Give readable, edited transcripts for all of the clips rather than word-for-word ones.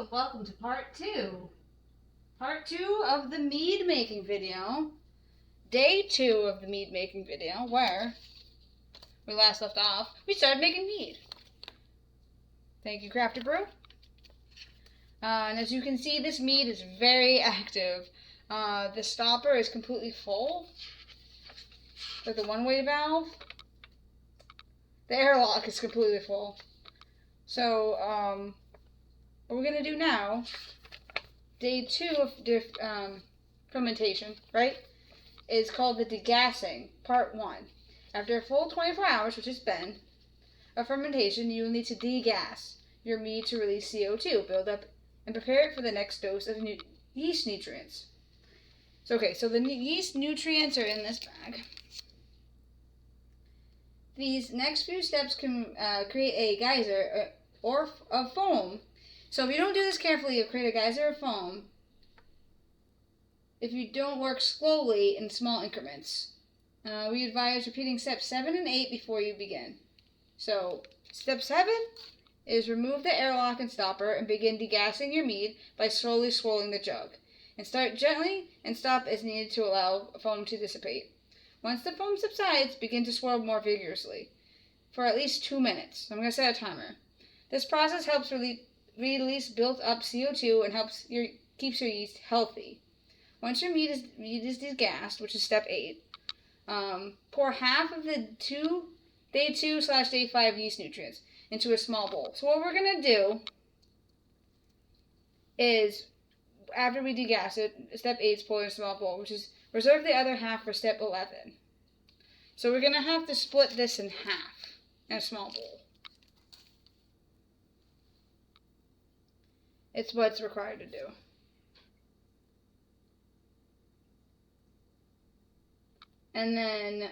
and welcome to part 2. Part 2 of the mead making video. Day 2 of the mead making video, where we last left off, we started making mead. Thank you, Crafty Brew. And as you can see, this mead is very active. The stopper is completely full. With the one-way valve. The airlock is completely full. So, what we're going to do now, day 2 of fermentation, right, is called the degassing, part 1. After a full 24 hours, which has been, of fermentation, you will need to degas your mead to release CO2, build up, and prepare it for the next dose of yeast nutrients. So the yeast nutrients are in this bag. These next few steps can create a geyser or a foam. So if you don't do this carefully, you'll create a geyser of foam if you don't work slowly in small increments. We advise repeating steps 7 and 8 before you begin. So step 7 is remove the airlock and stopper and begin degassing your mead by slowly swirling the jug. And start gently and stop as needed to allow foam to dissipate. Once the foam subsides, begin to swirl more vigorously for at least 2 minutes. I'm going to set a timer. This process helps release built-up CO2 and keeps your yeast healthy. Once your mead is degassed, which is step 8, pour half of the day 2/day 5 yeast nutrients into a small bowl. So what we're going to do is, after we degas it, step 8 is pour in a small bowl, which is reserve the other half for step 11. So we're going to have to split this in half in a small bowl. It's what's required to do. And then,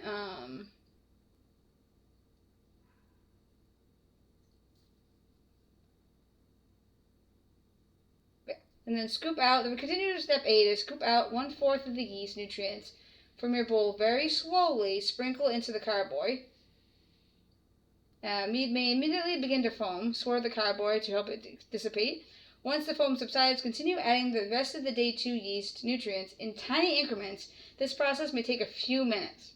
scoop out, then we continue to step 8 is scoop out 1/4 of the yeast nutrients from your bowl very slowly, sprinkle into the carboy. Mead may immediately begin to foam. Swirl the carboy to help it dissipate. Once the foam subsides, continue adding the rest of the day 2 yeast nutrients in tiny increments. This process may take a few minutes.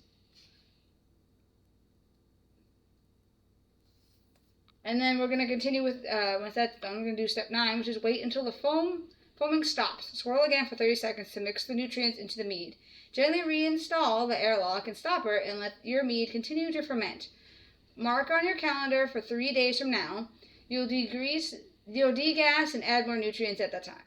And then we're going to continue with, once that's done, we're going to do step 9, which is wait until the foaming stops. Swirl again for 30 seconds to mix the nutrients into the mead. Gently reinstall the airlock and stopper and let your mead continue to ferment. Mark on your calendar for 3 days from now. You'll degas and add more nutrients at that time.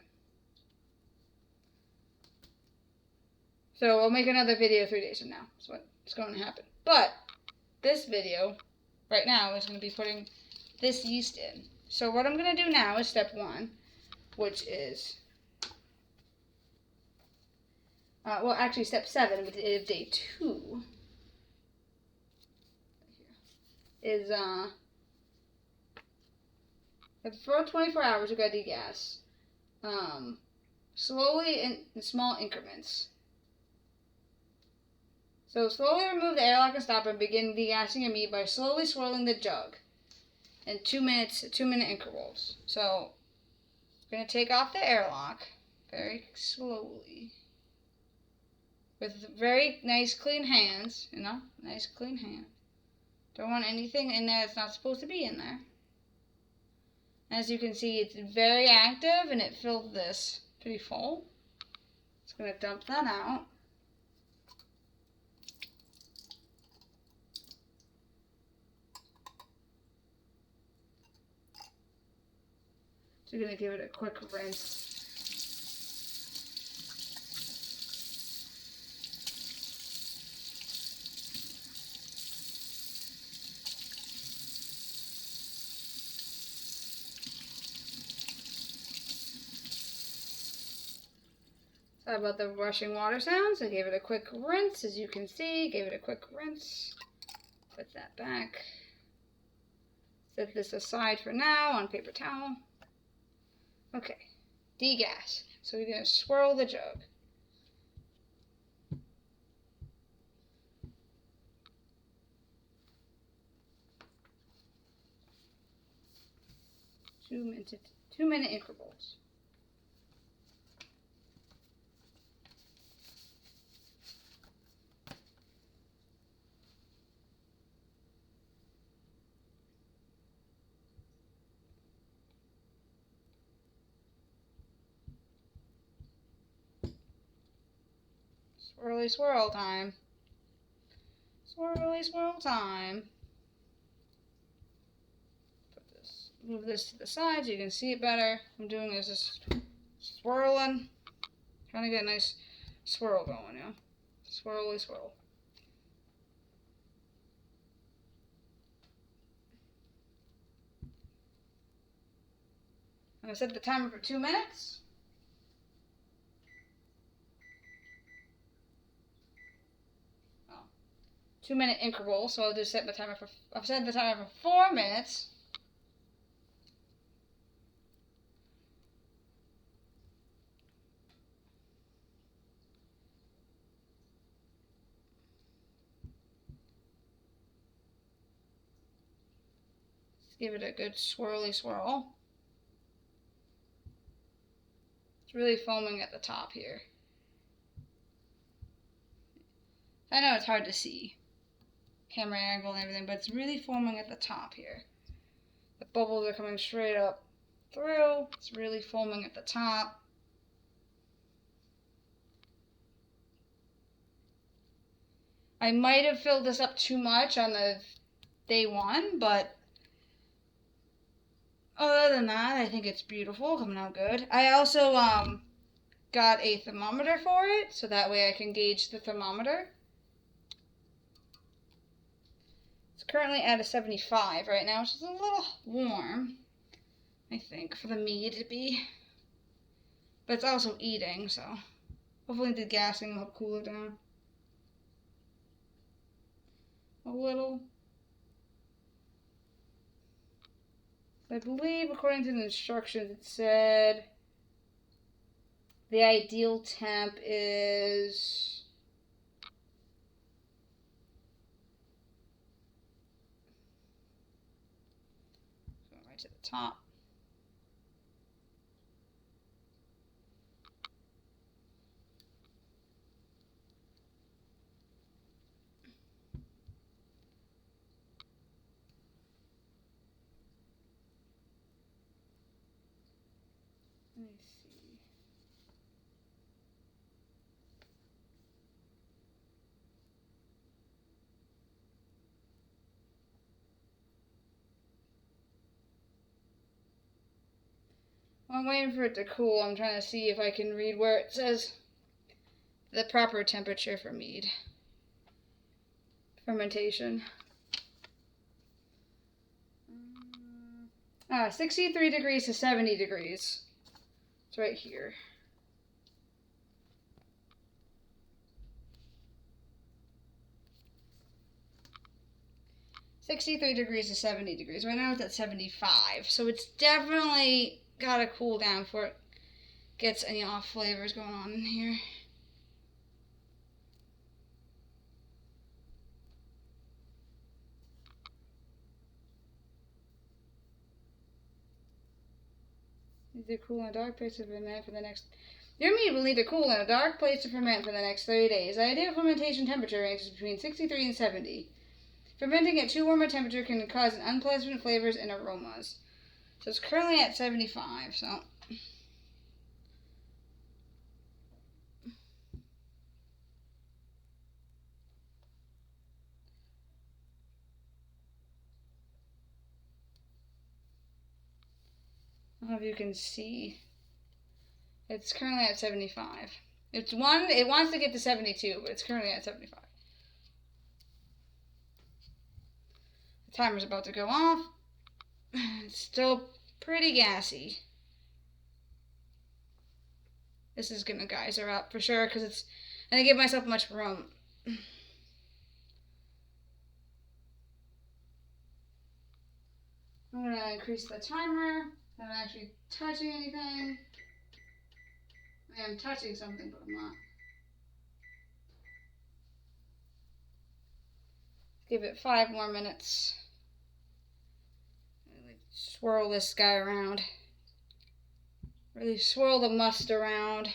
So I'll make another video 3 days from now. That's what's going to happen. But this video right now is going to be putting this yeast in. So what I'm going to do now is step 1, which is, step 7 of day 2 is, for 24 hours, we've got to degas. Slowly in small increments. So slowly remove the airlock and stopper and begin degassing your mead by slowly swirling the jug in 2-minute intervals. So we're going to take off the airlock very slowly with very nice clean hands, nice clean hand. Don't want anything in there that's not supposed to be in there. As you can see, it's very active and it filled this pretty full. Just going to dump that out. So you're going to give it a quick rinse. Sorry about the rushing water sounds. I gave it a quick rinse, as you can see. Gave it a quick rinse. Put that back. Set this aside for now on paper towel. Okay, degas. So we're going to swirl the jug. 2-minute intervals. Swirly swirl time. Swirly swirl time. Move this to the side so you can see it better. I'm doing is just swirling. Trying to get a nice swirl going, yeah. Swirly swirl. I'm going to set the timer for 2 minutes. Oh. 2-minute interval, so I'll just set the timer for, I've set the timer for 4 minutes. Give it a good swirly swirl. It's really foaming at the top here. I know it's hard to see, camera angle and everything, but it's really foaming at the top here. The bubbles are coming straight up through. It's really foaming at the top. I might have filled this up too much on the day 1, but other than that, I think it's beautiful, coming out good. I also got a thermometer for it, so that way I can gauge the thermometer. It's currently at a 75 right now, which is a little warm, I think, for the mead to be. But it's also eating, so hopefully the gassing will help cool it down a little. I believe, according to the instructions, it said the ideal temp is right to the top. Let me see. While I'm waiting for it to cool, I'm trying to see if I can read where it says the proper temperature for mead fermentation. 63 degrees to 70 degrees. It's right here. (63 degrees to 70 degrees. Right now it's at 75, so it's definitely gotta cool down before it gets any off flavors going on in here. Either cool in a dark place to ferment for the next. Your mead will need to cool in a dark place to ferment for the next 30 days. The ideal fermentation temperature ranges between 63 and 70. Fermenting at too warm a temperature can cause unpleasant flavors and aromas. So it's currently at 75, so. I don't know if you can see. It's currently at 75. It wants to get to 72, but it's currently at 75. The timer's about to go off. It's still pretty gassy. This is gonna geyser up for sure because it's. I didn't give myself much room. I'm gonna increase the timer. I'm not actually touching anything. I am touching something, but I'm not. Give it 5 more minutes. swirl this guy around. Really swirl the must around.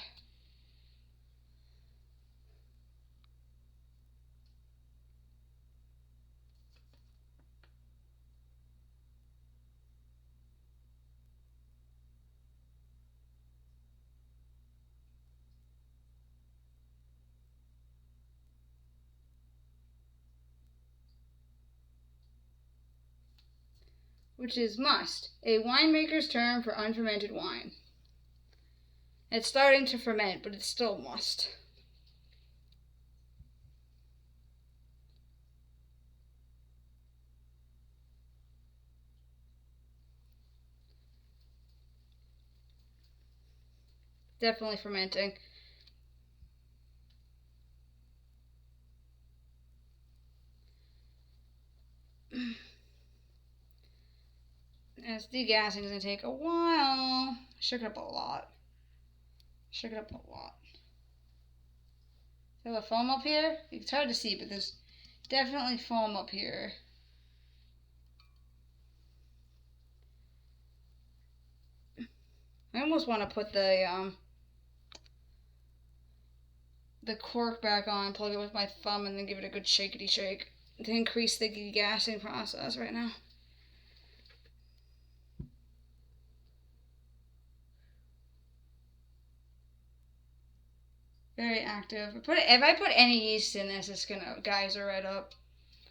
Which is must, a winemaker's term for unfermented wine. It's starting to ferment, but it's still must. Definitely fermenting. As degassing is going to take a while. Shook it up a lot. Shook it up a lot. Is there a foam up here? It's hard to see, but there's definitely foam up here. I almost want to put the cork back on, plug it with my thumb, and then give it a good shakety shake to increase the degassing process right now. Very active. If I put any yeast in this, it's gonna geyser right up.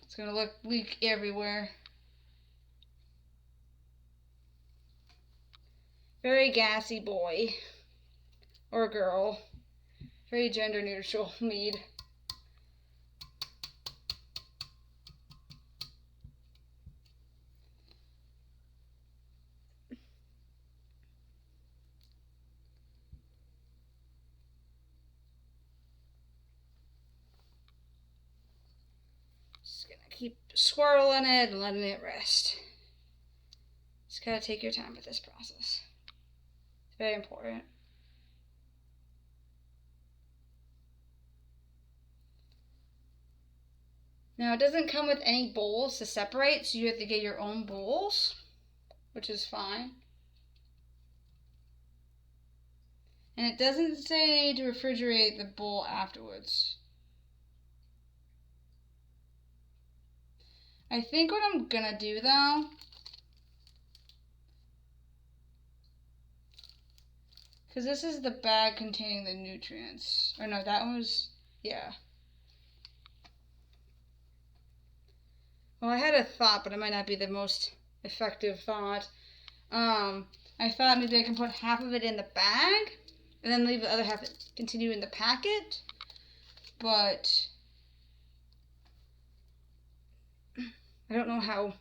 It's gonna leak everywhere. Very gassy boy or girl. Very gender neutral mead. Just gonna keep swirling it and letting it rest. Just gotta take your time with this process. It's very important. Now, it doesn't come with any bowls to separate, so you have to get your own bowls, which is fine. And it doesn't say to refrigerate the bowl afterwards. I think what I'm gonna do though, because this is the bag containing the nutrients. Or no, that one was, yeah. Well, I had a thought, but it might not be the most effective thought. I thought maybe I can put half of it in the bag, and then leave the other half continue in the packet. But I don't know how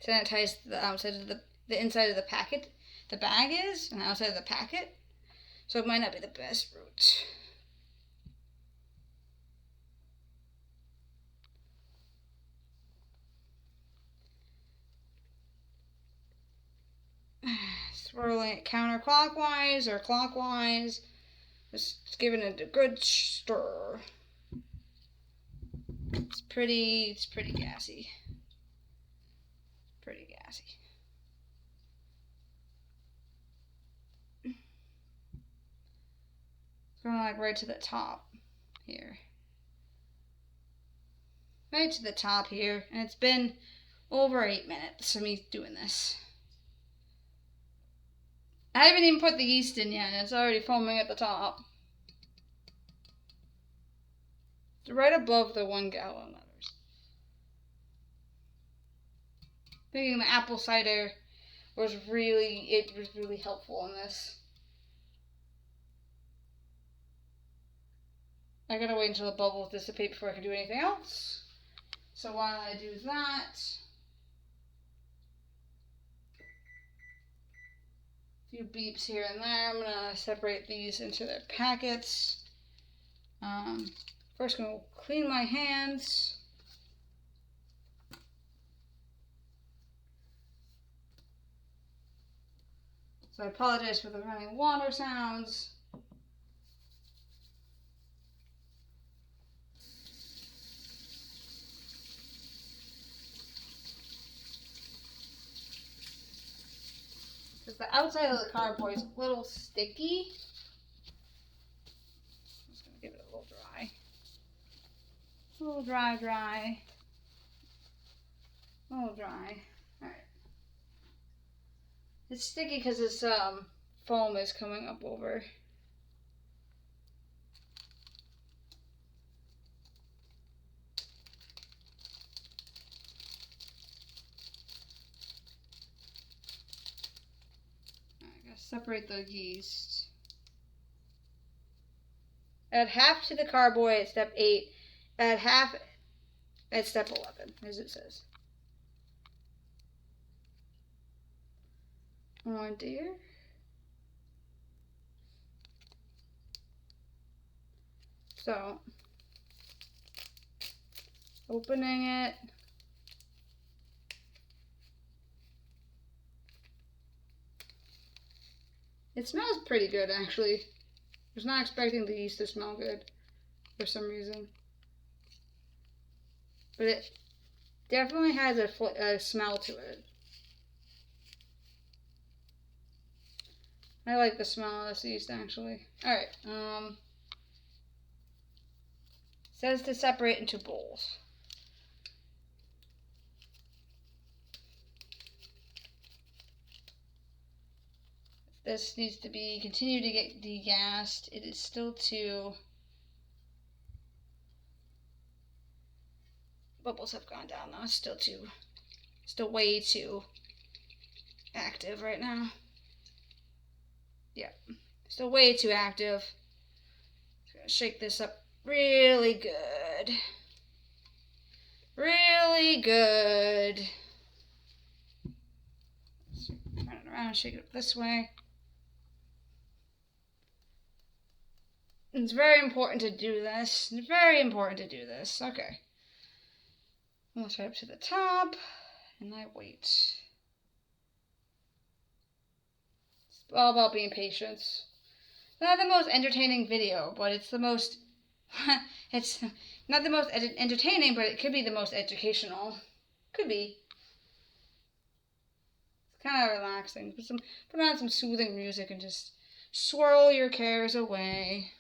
sanitized the outside of the inside of the packet, the bag is, and the outside of the packet. So it might not be the best route. Swirling it counterclockwise or clockwise. Just giving it a good stir. It's pretty gassy. Pretty gassy. It's going like right to the top here. Right to the top here. And it's been over 8 minutes of me doing this. I haven't even put the yeast in yet, and it's already foaming at the top. It's right above the 1 gallon letters. Thinking the apple cider was really helpful in this. I gotta wait until the bubbles dissipate before I can do anything else. So while I do that, a few beeps here and there. I'm gonna separate these into their packets. First, I'm gonna clean my hands. So I apologize for the running water sounds. Because the outside of the cardboard is a little sticky. I'm just going to give it a little dry. A little dry. A little dry. Alright. It's sticky because this foam is coming up over. I gotta separate the yeast. Add half to the cardboard at step 8. Add half at step 11, as it says. Oh dear. So, opening it. It smells pretty good, actually. I was not expecting the yeast to smell good for some reason. But it definitely has a smell to it. I like the smell of this yeast, actually. Alright, says to separate into bowls. This needs to be continue to get degassed. It is still too. Bubbles have gone down though. It's still way too active right now. Yeah, still way too active. Just gonna shake this up really good. Really good. Let's turn it around, shake it up this way. It's very important to do this. Very important to do this. Okay. Almost right up to the top. And I wait. It's all about being patient. It's not the most entertaining video, but it's the most... it's not the most entertaining, but it could be the most educational. Could be. It's kind of relaxing. Put on some soothing music and just swirl your cares away.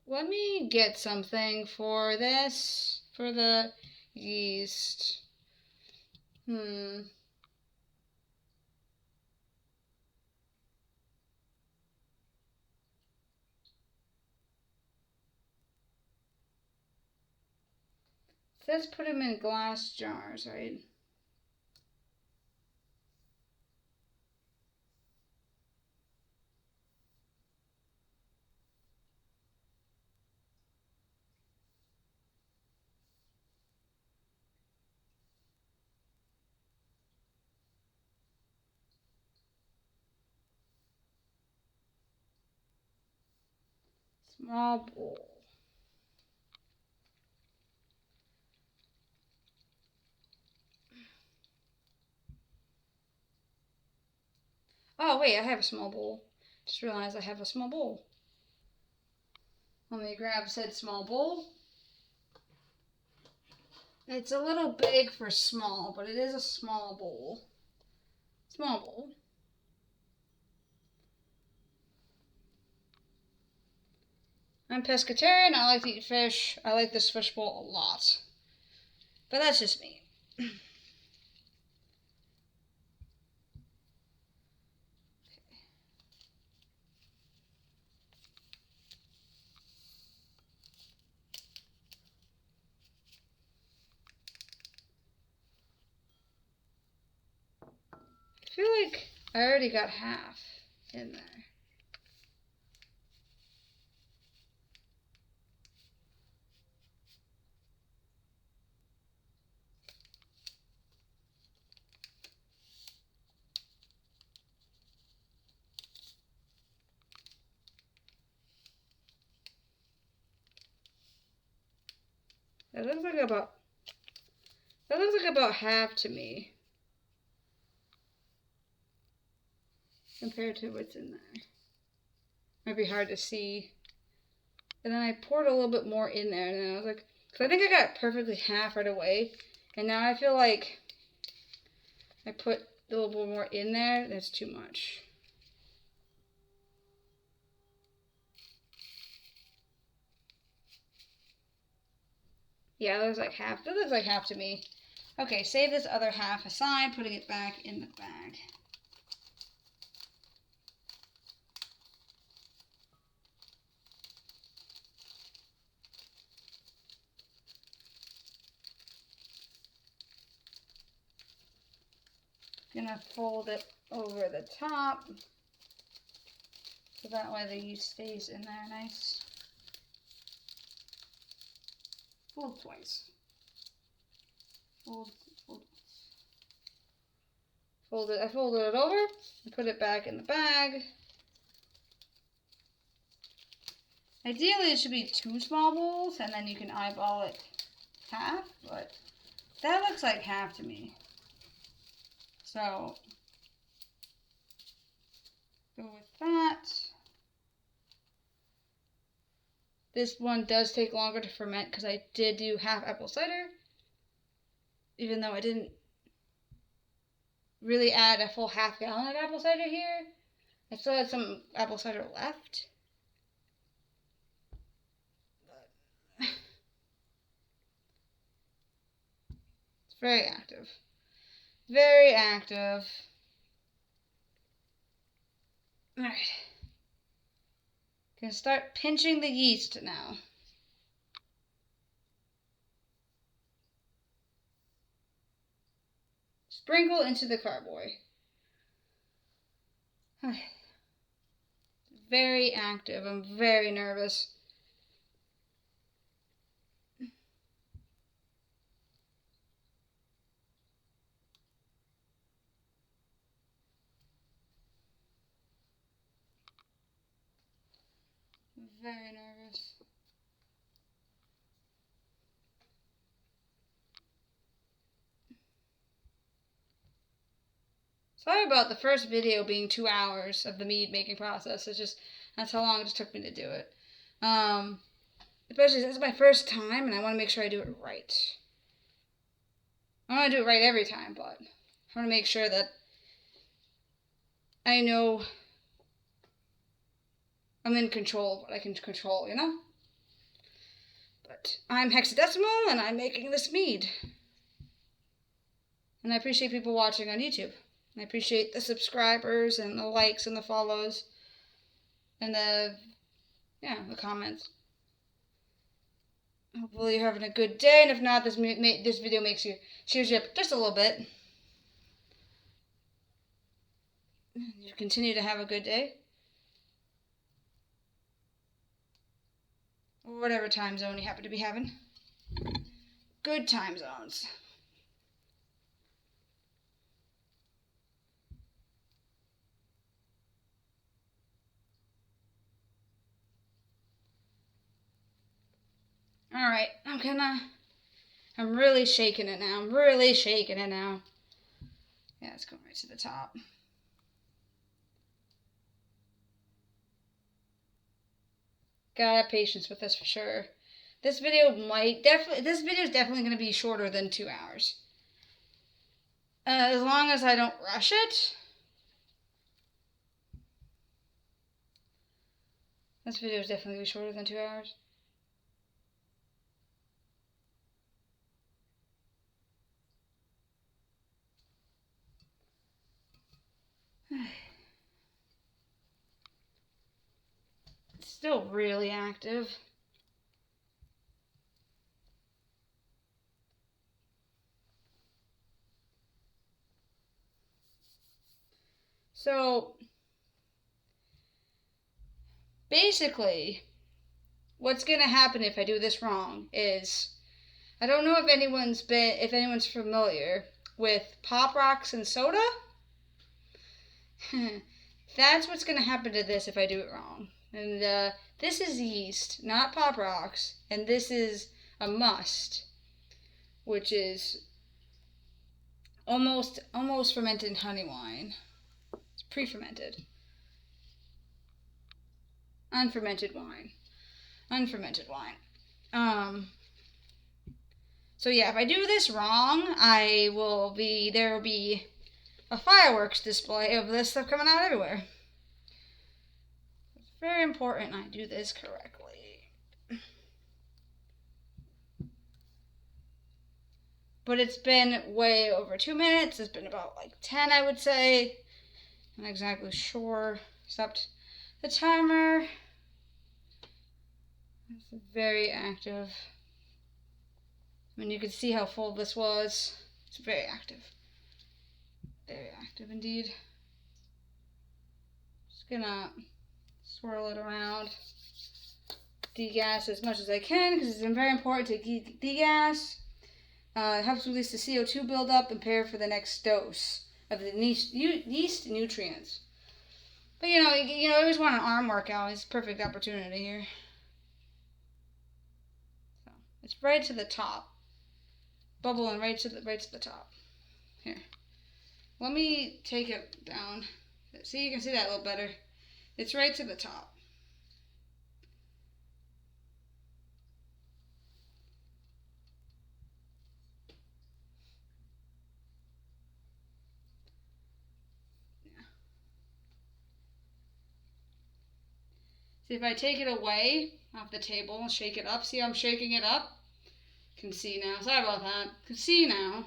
Let me get something for this, for the yeast. It says put them in glass jars, right? Small bowl. Oh, wait, I have a small bowl. Just realized I have a small bowl. Let me grab said small bowl. It's a little big for small, but it is a small bowl. Small bowl. I'm pescatarian. I like to eat fish. I like this fish bowl a lot. But that's just me. I feel like I already got half in there. That looks like about half to me. Compared to what's in there. Might be hard to see. And then I poured a little bit more in there, and then I was like, because I think I got perfectly half right away. And now I feel like I put a little bit more in there. That's too much. Yeah, that looks like half. That looks like half to me. Okay, save this other half aside, putting it back in the bag. Gonna fold it over the top so that way the yeast stays in there nice. Fold twice. Fold. I folded it over and put it back in the bag. Ideally, it should be 2 small bowls, and then you can eyeball it half, but that looks like half to me. So, go with that. This one does take longer to ferment because I did do half apple cider, even though I didn't really add a full half gallon of apple cider here. I still had some apple cider left. It's very active. Very active. Alright. Gonna start pinching the yeast now. Sprinkle into the carboy. Very active. I'm very nervous. Very nervous. Sorry about the first video being 2 hours of the mead making process. It's just, that's how long it just took me to do it. Especially this is my first time and I want to make sure I do it right. I want to do it right every time, but I want to make sure that I know I'm in control of what I can control, you know? But I'm Hexadecimal and I'm making this mead. And I appreciate people watching on YouTube. I appreciate the subscribers and the likes and the follows and the comments. Hopefully you're having a good day, and if not, this video cheers you up just a little bit. You continue to have a good day. Or whatever time zone you happen to be having. Good time zones. Alright, I'm really shaking it now. Yeah, it's going right to the top. Gotta have patience with this for sure. This video is definitely going to be shorter than 2 hours. As long as I don't rush it. This video is definitely going to be shorter than 2 hours. It's still really active. So, basically, what's going to happen if I do this wrong is, I don't know if anyone's familiar with Pop Rocks and soda. That's what's going to happen to this if I do it wrong. And this is yeast, not Pop Rocks, and this is a must, which is almost fermented honey wine. It's pre-fermented. Unfermented wine. So So yeah, if I do this wrong, there will be a fireworks display of this stuff coming out everywhere. It's very important I do this correctly. But it's been way over 2 minutes. It's been about like 10, I would say. I'm not exactly sure. Stopped the timer. It's very active. I mean, you can see how full this was. It's very active. Very active indeed. Just gonna swirl it around. Degas as much as I can because it's very important to degas. It helps release the CO2 buildup and prepare for the next dose of the yeast nutrients. But you always want an arm workout. It's a perfect opportunity here. So it's right to the top, bubbling right to the top. Here, let me take it down. See, you can see that a little better. It's right to the top. See, if I take it away off the table and shake it up, see how I'm shaking it up? Can see now. Sorry about that. Can see now.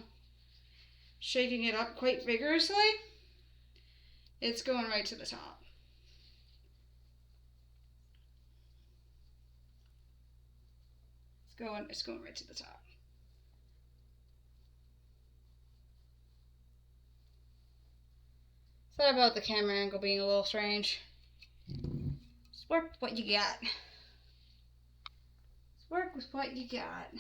Shaking it up quite vigorously. It's going right to the top. It's going right to the top. Sorry about the camera angle being a little strange. Just work with what you got. Just work with what you got.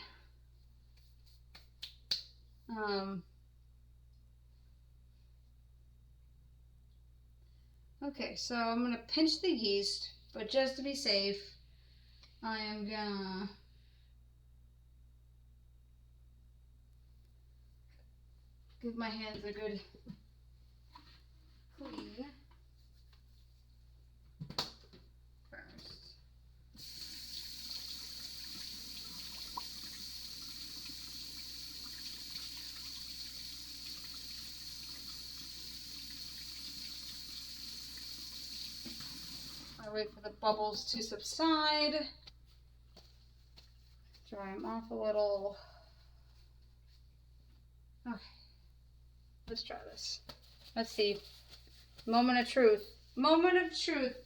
Okay, so I'm gonna pinch the yeast, but just to be safe, I am gonna give my hands a good clean first. I wait for the bubbles to subside. Dry them off a little. Okay, let's try this. Let's see. Moment of truth. Moment of truth.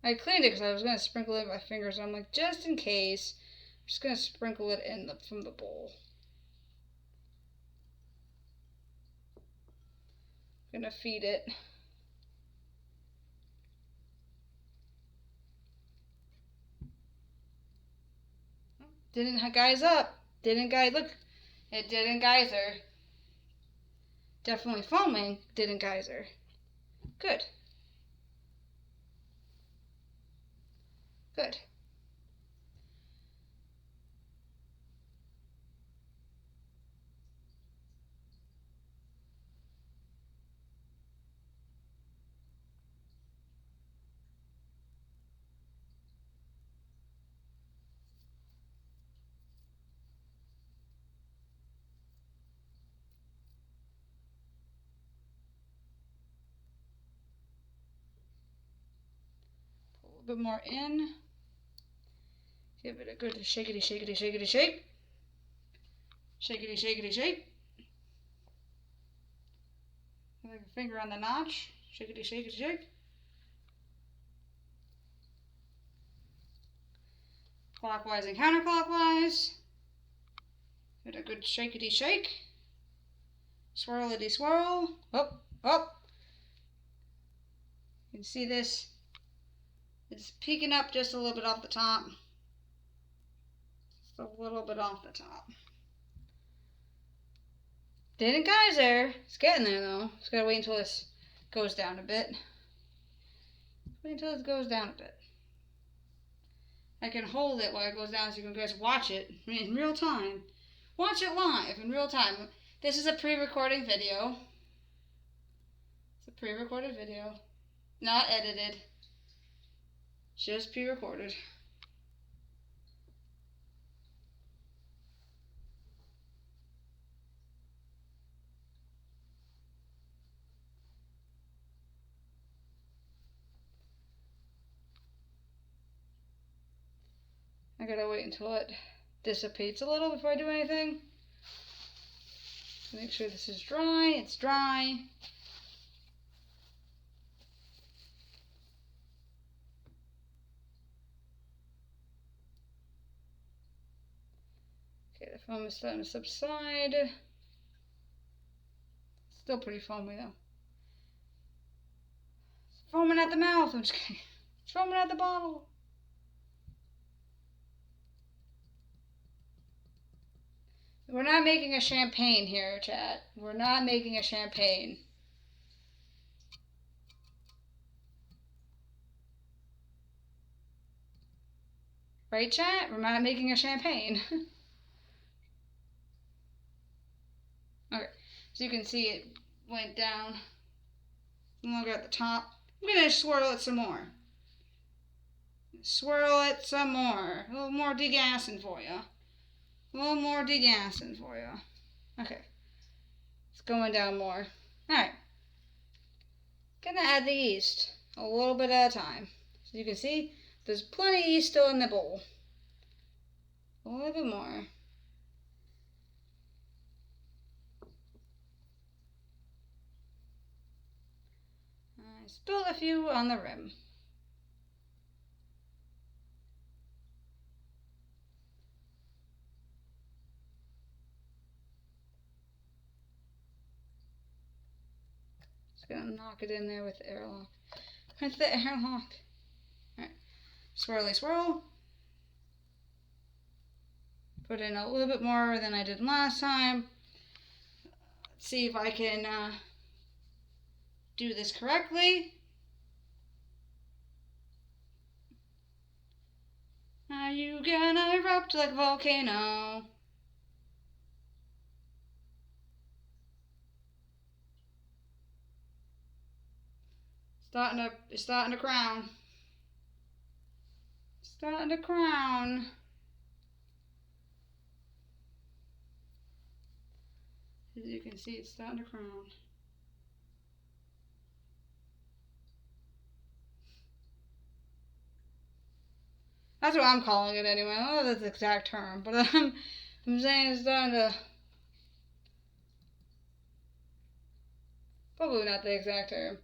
I cleaned it because I was going to sprinkle it in my fingers. I'm like, just in case, I'm just going to sprinkle it from the bowl. I'm going to feed it. Didn't guys up. Look. It didn't geyser. Definitely foaming. Didn't geyser. Good. Good. Pull a little bit more in. Give it a good shakety, shakety, shakety, shake. Shakety, shakety, shake. Like a finger on the notch. Shakety, shakety, shake. Clockwise and counterclockwise. Give it a good shakety shake. Swirlity swirl. Up, up. You can see this. It's peeking up just a little bit off the top. Just a little bit off the top. Didn't geyser. It's getting there though. Just gotta wait until this goes down a bit. Wait until it goes down a bit. I can hold it while it goes down so you can guys watch it in real time. Watch it live in real time. This is a pre-recording video. It's a pre-recorded video. Not edited. Just pre-recorded. I gotta wait until it dissipates a little before I do anything. Make sure this is dry. It's dry. Okay, the foam is starting to subside. Still pretty foamy though. It's foaming at the mouth. I'm just kidding. It's foaming at the bottle. We're not making a champagne here, chat. We're not making a champagne. Right, chat? We're not making a champagne. Okay, so you can see it went down no longer at the top. I'm going to swirl it some more. Swirl it some more. A little more degassing for you. A little more degassing for you. Okay. It's going down more. Alright. Gonna add the yeast. A little bit at a time. So you can see there's plenty of yeast still in the bowl. A little bit more. I spilled a few on the rim. Just gonna knock it in there with the airlock. With the airlock. Alright. Swirly swirl. Put in a little bit more than I did last time. Let's see if I can do this correctly. Are you gonna erupt like a volcano? It's starting to crown. Starting to crown. As you can see, it's starting to crown. That's what I'm calling it anyway. I don't know if that's the exact term, but I'm saying it's starting to. Probably not the exact term.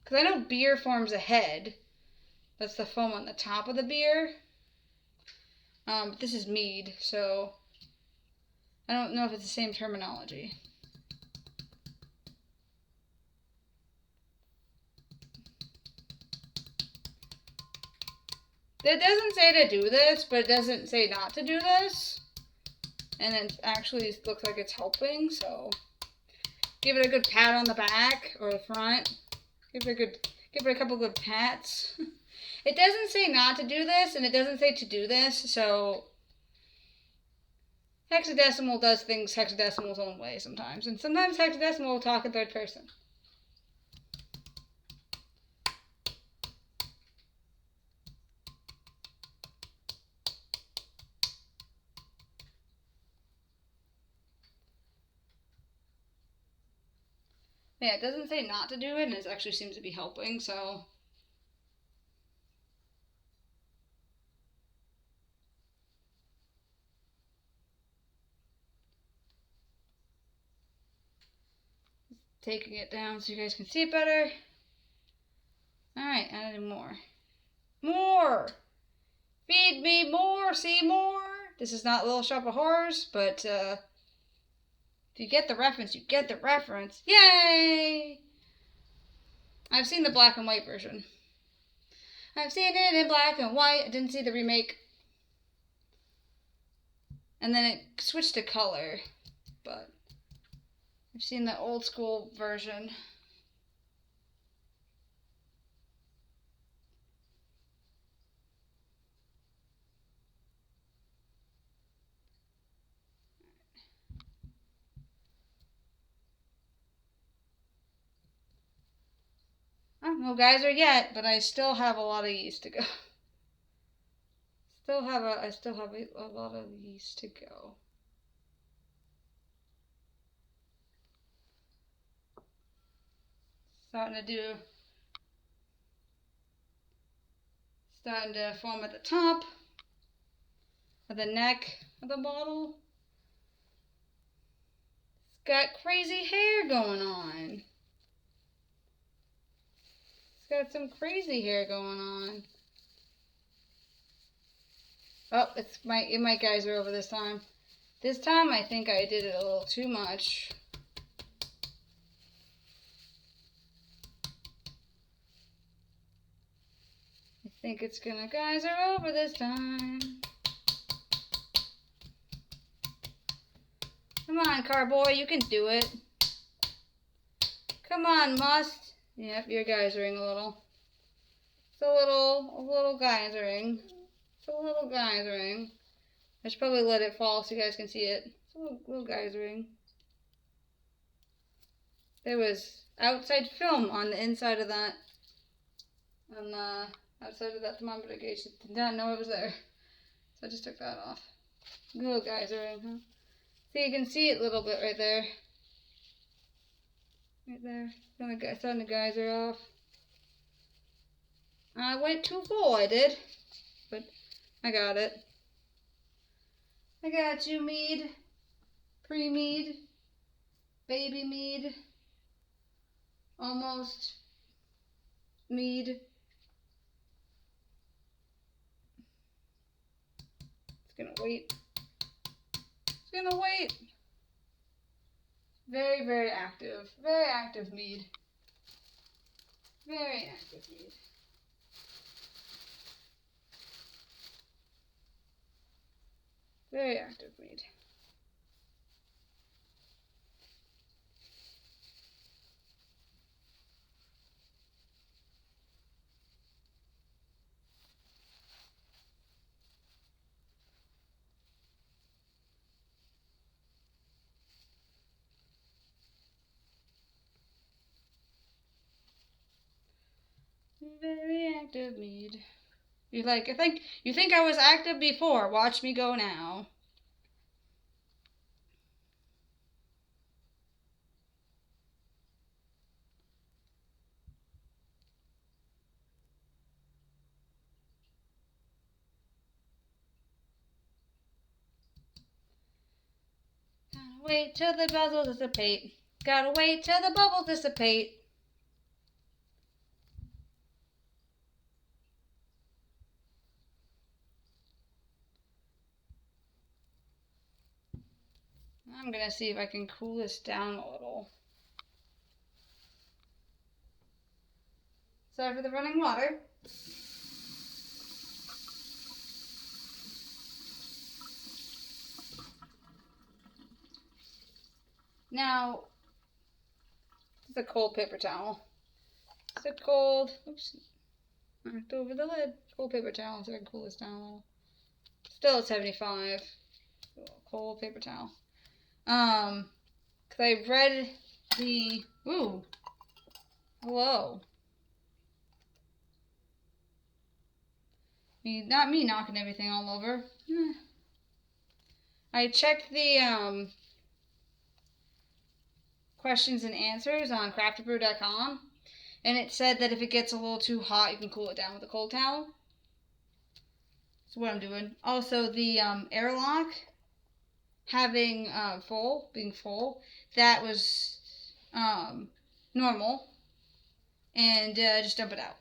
Because I know beer forms a head. That's the foam on the top of the beer. But this is mead, so I don't know if it's the same terminology. It doesn't say to do this, but it doesn't say not to do this. And it actually looks like it's helping, so give it a good pat on the back or the front. Give it a couple good pats. It doesn't say not to do this, and it doesn't say to do this, so Hexadecimal does things Hexadecimal's own way sometimes, and sometimes Hexadecimal will talk in third person. Yeah, it doesn't say not to do it, and it actually seems to be helping, so. Taking it down so you guys can see it better. Alright, adding more. More! Feed me more, see more! This is not Little Shop of Horrors, but if you get the reference, you get the reference. Yay! I've seen the black and white version. I've seen it in black and white. I didn't see the remake. And then it switched to color, but I've seen the old school version. no geyser yet, but I still have a lot of yeast to go. I still have a lot of yeast to go. Starting to form at the top of the neck of the bottle. It's got crazy hair going on. It's got some crazy hair going on. Oh, it might geyser over this time. This time I think I did it a little too much. I think it's gonna geyser over this time. Come on, Carboy, you can do it. Come on, Must. Yep, you're geysering a little. It's a little geysering. It's a little geysering. I should probably let it fall so you guys can see it. It's a little geysering. There was outside film on the inside of that. On the outside of that thermometer gauge. Did not know it was there. So I just took that off. A little geysering, huh? See, you can see it a little bit right there. Right there. Starting to geyser off. I went too full, I did. But I got it. I got you, Mead. Pre-Mead. Baby Mead. Almost Mead. It's gonna wait. It's gonna wait. Very, very active. Very active Mead. Very active Mead. Very active Mead. Very active Mead. You think I was active before. Watch me go now. Gotta wait till the bubbles dissipate. Gotta wait till the bubbles dissipate. I'm gonna see if I can cool this down a little. Sorry for the running water. Now, it's a cold paper towel. It's a cold, oops, knocked over the lid. Cold paper towel so I can cool this down a little. Still at 75. Cold paper towel. Cause I read the, ooh, hello. Not me knocking everything all over. I checked the, questions and answers on craftybrew.com, and it said that if it gets a little too hot, you can cool it down with a cold towel. That's what I'm doing. Also, the airlock having being full, that was normal, and just dump it out.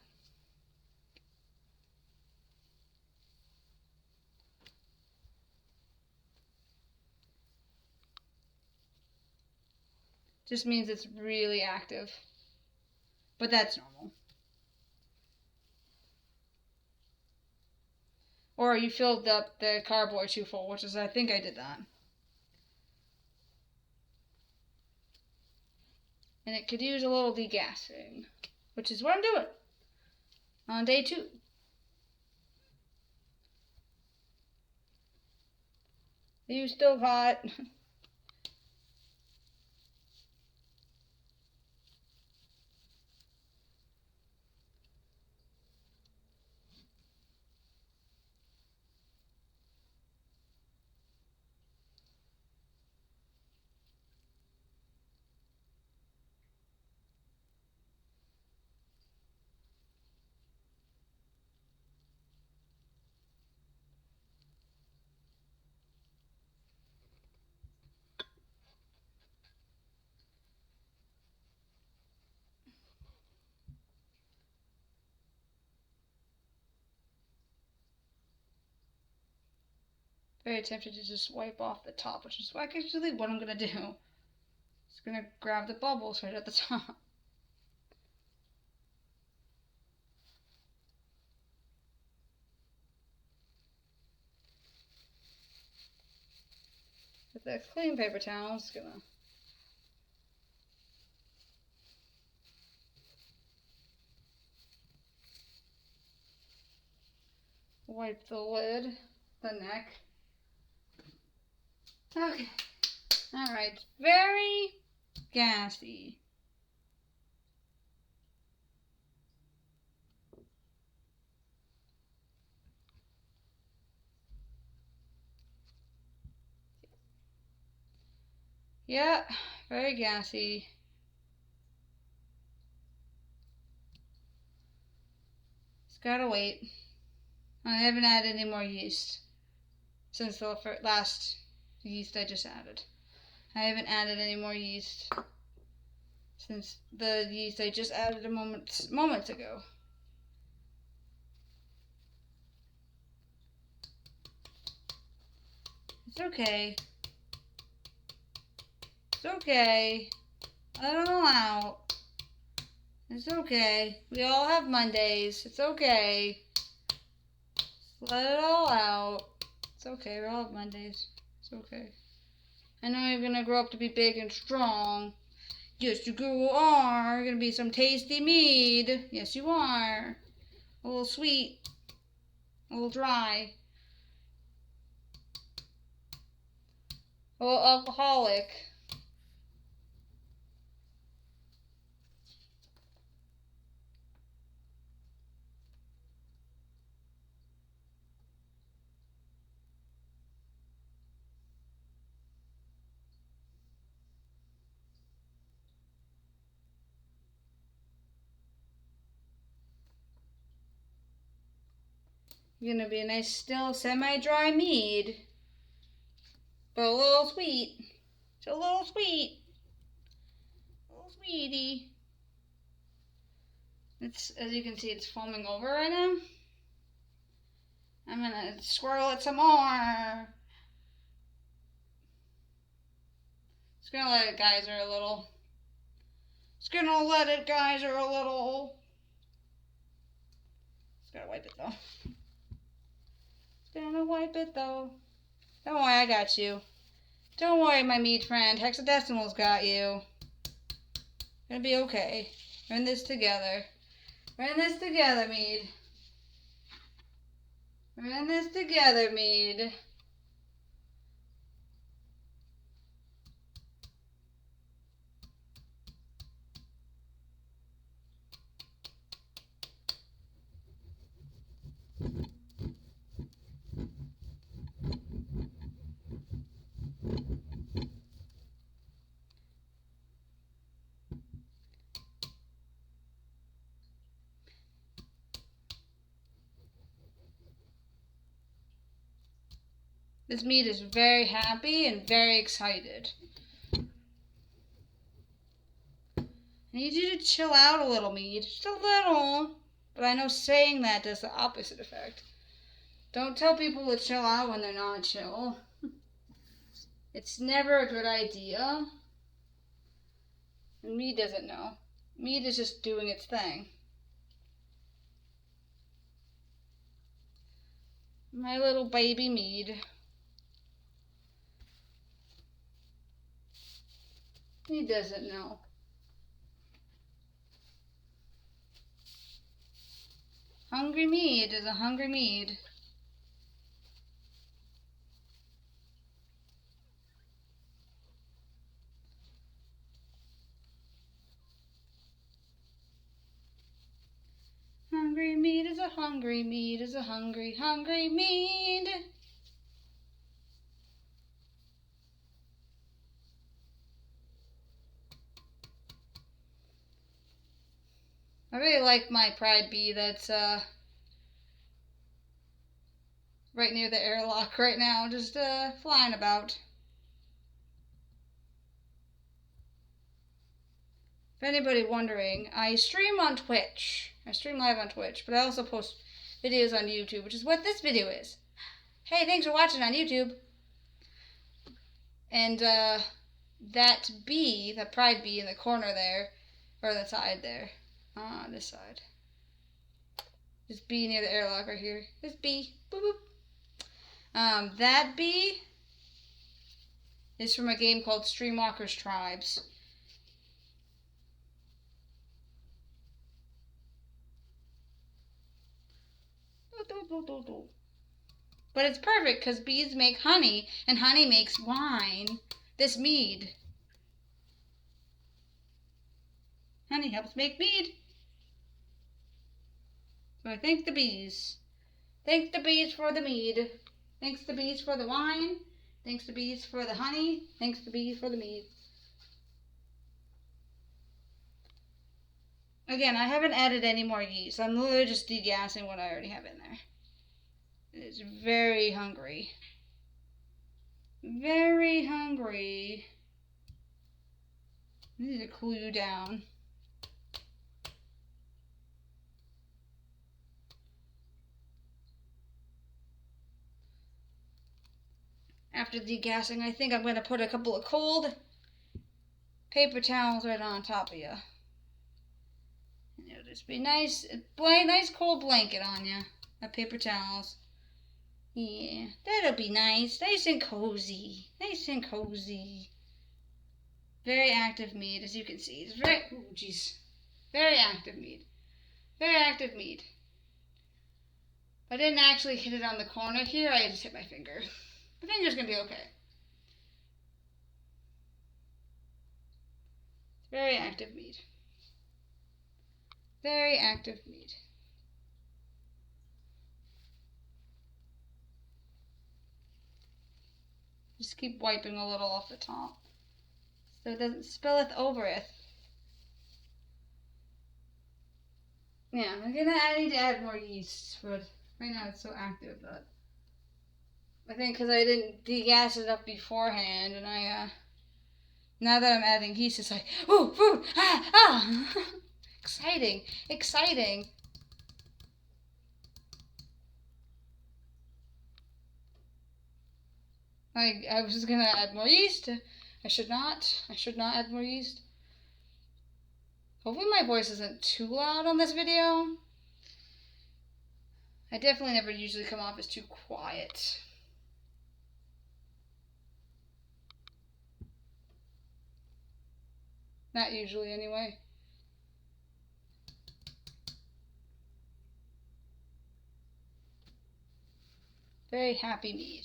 Just means it's really active. But that's normal. Or you filled up the carboy too full, which is, I think I did that. And it could use a little degassing, which is what I'm doing on day 2. Are you still hot? Very tempted to just wipe off the top, which is actually what I'm going to do. Just going to grab the bubbles right at the top. With the clean paper towel, I'm just going to wipe the lid, the neck. Okay. Alright. Very gassy. Yeah, very gassy. Just gotta wait. I haven't added any more yeast since the last yeast I just added. I haven't added any more yeast since the yeast I just added moments ago. It's okay. It's okay. Let it all out. It's okay. We all have Mondays. It's okay. Let it all out. It's okay. We all have Mondays. It's okay. I know you're gonna grow up to be big and strong. Yes, you are. You're gonna be some tasty mead. Yes, you are. A little sweet. A little dry. A little alcoholic. You're gonna be a nice, still, semi-dry mead. But a little sweet. It's a little sweet. A little sweetie. It's, as you can see, it's foaming over right now. I'm gonna swirl it some more. Just gonna let it geyser a little. Just gonna let it geyser a little. Just gotta wipe it though. Just gonna wipe it though. Don't worry, I got you. Don't worry, my mead friend. Hexadecimal's got you. Gonna be okay. We're in this together. We're in this together, Mead. We're in this together, Mead. This Mead is very happy and very excited. I need you to chill out a little, Mead. Just a little. But I know saying that does the opposite effect. Don't tell people to chill out when they're not chill. It's never a good idea. And Mead doesn't know. Mead is just doing its thing. My little baby Mead. He doesn't know. Hungry Mead is a hungry Mead. Hungry Mead is a hungry Mead is a hungry, hungry Mead. I really like my pride bee that's right near the airlock right now, just flying about. If anybody wondering, I stream on Twitch. I stream live on Twitch, but I also post videos on YouTube, which is what this video is. Hey, thanks for watching on YouTube. And that bee, the pride bee in the corner there, or the side there, this side. This bee near the airlock right here. This bee, boop boop. That bee is from a game called Streamwalker's Tribes. But it's perfect because bees make honey, and honey makes wine. This mead. Honey helps make mead. So I thank the bees. Thank the bees for the mead. Thanks the bees for the wine. Thanks the bees for the honey. Thanks the bees for the mead. Again, I haven't added any more yeast. I'm literally just degassing what I already have in there. It's very hungry. Very hungry. I need to cool you down. After degassing, I think I'm going to put a couple of cold paper towels right on top of you. And it'll just be nice cold blanket on you. Paper towels. Yeah, that'll be nice. Nice and cozy. Nice and cozy. Very active mead, as you can see. It's very, oh jeez. Very active mead. Very active mead. I didn't actually hit it on the corner here. I just hit my finger. My finger's going to be okay. Very active mead. Very active mead. Just keep wiping a little off the top so it doesn't spilleth overeth. Yeah, I need to add more yeast, but right now it's so active that I think because I didn't degas it up beforehand, and now that I'm adding yeast, it's like, ooh, food, exciting, exciting. I was just gonna add more yeast. I should not add more yeast. Hopefully my voice isn't too loud on this video. I definitely never usually come off as too quiet. Not usually, anyway. Very happy mead.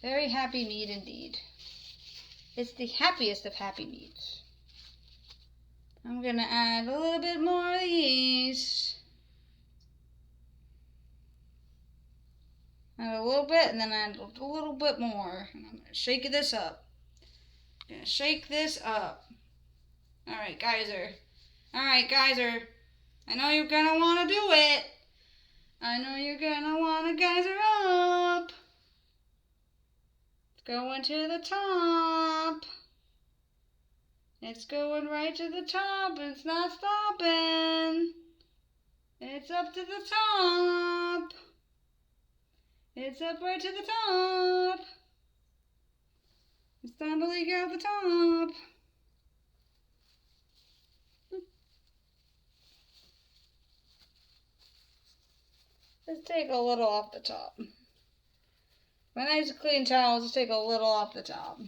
Very happy mead indeed. It's the happiest of happy meads. I'm going to add a little bit more of the yeast. Add a little bit, and then add a little bit more. And I'm going to shake this up. I'm going to shake this up. Alright, geyser. Alright, geyser. I know you're going to want to do it. I know you're going to want to geyser up. It's going to the top. It's going right to the top. It's not stopping. It's up to the top. It's up right to the top. It's time to leak out the top. Let's take a little off the top. My nice clean towels, let's take a little off the top.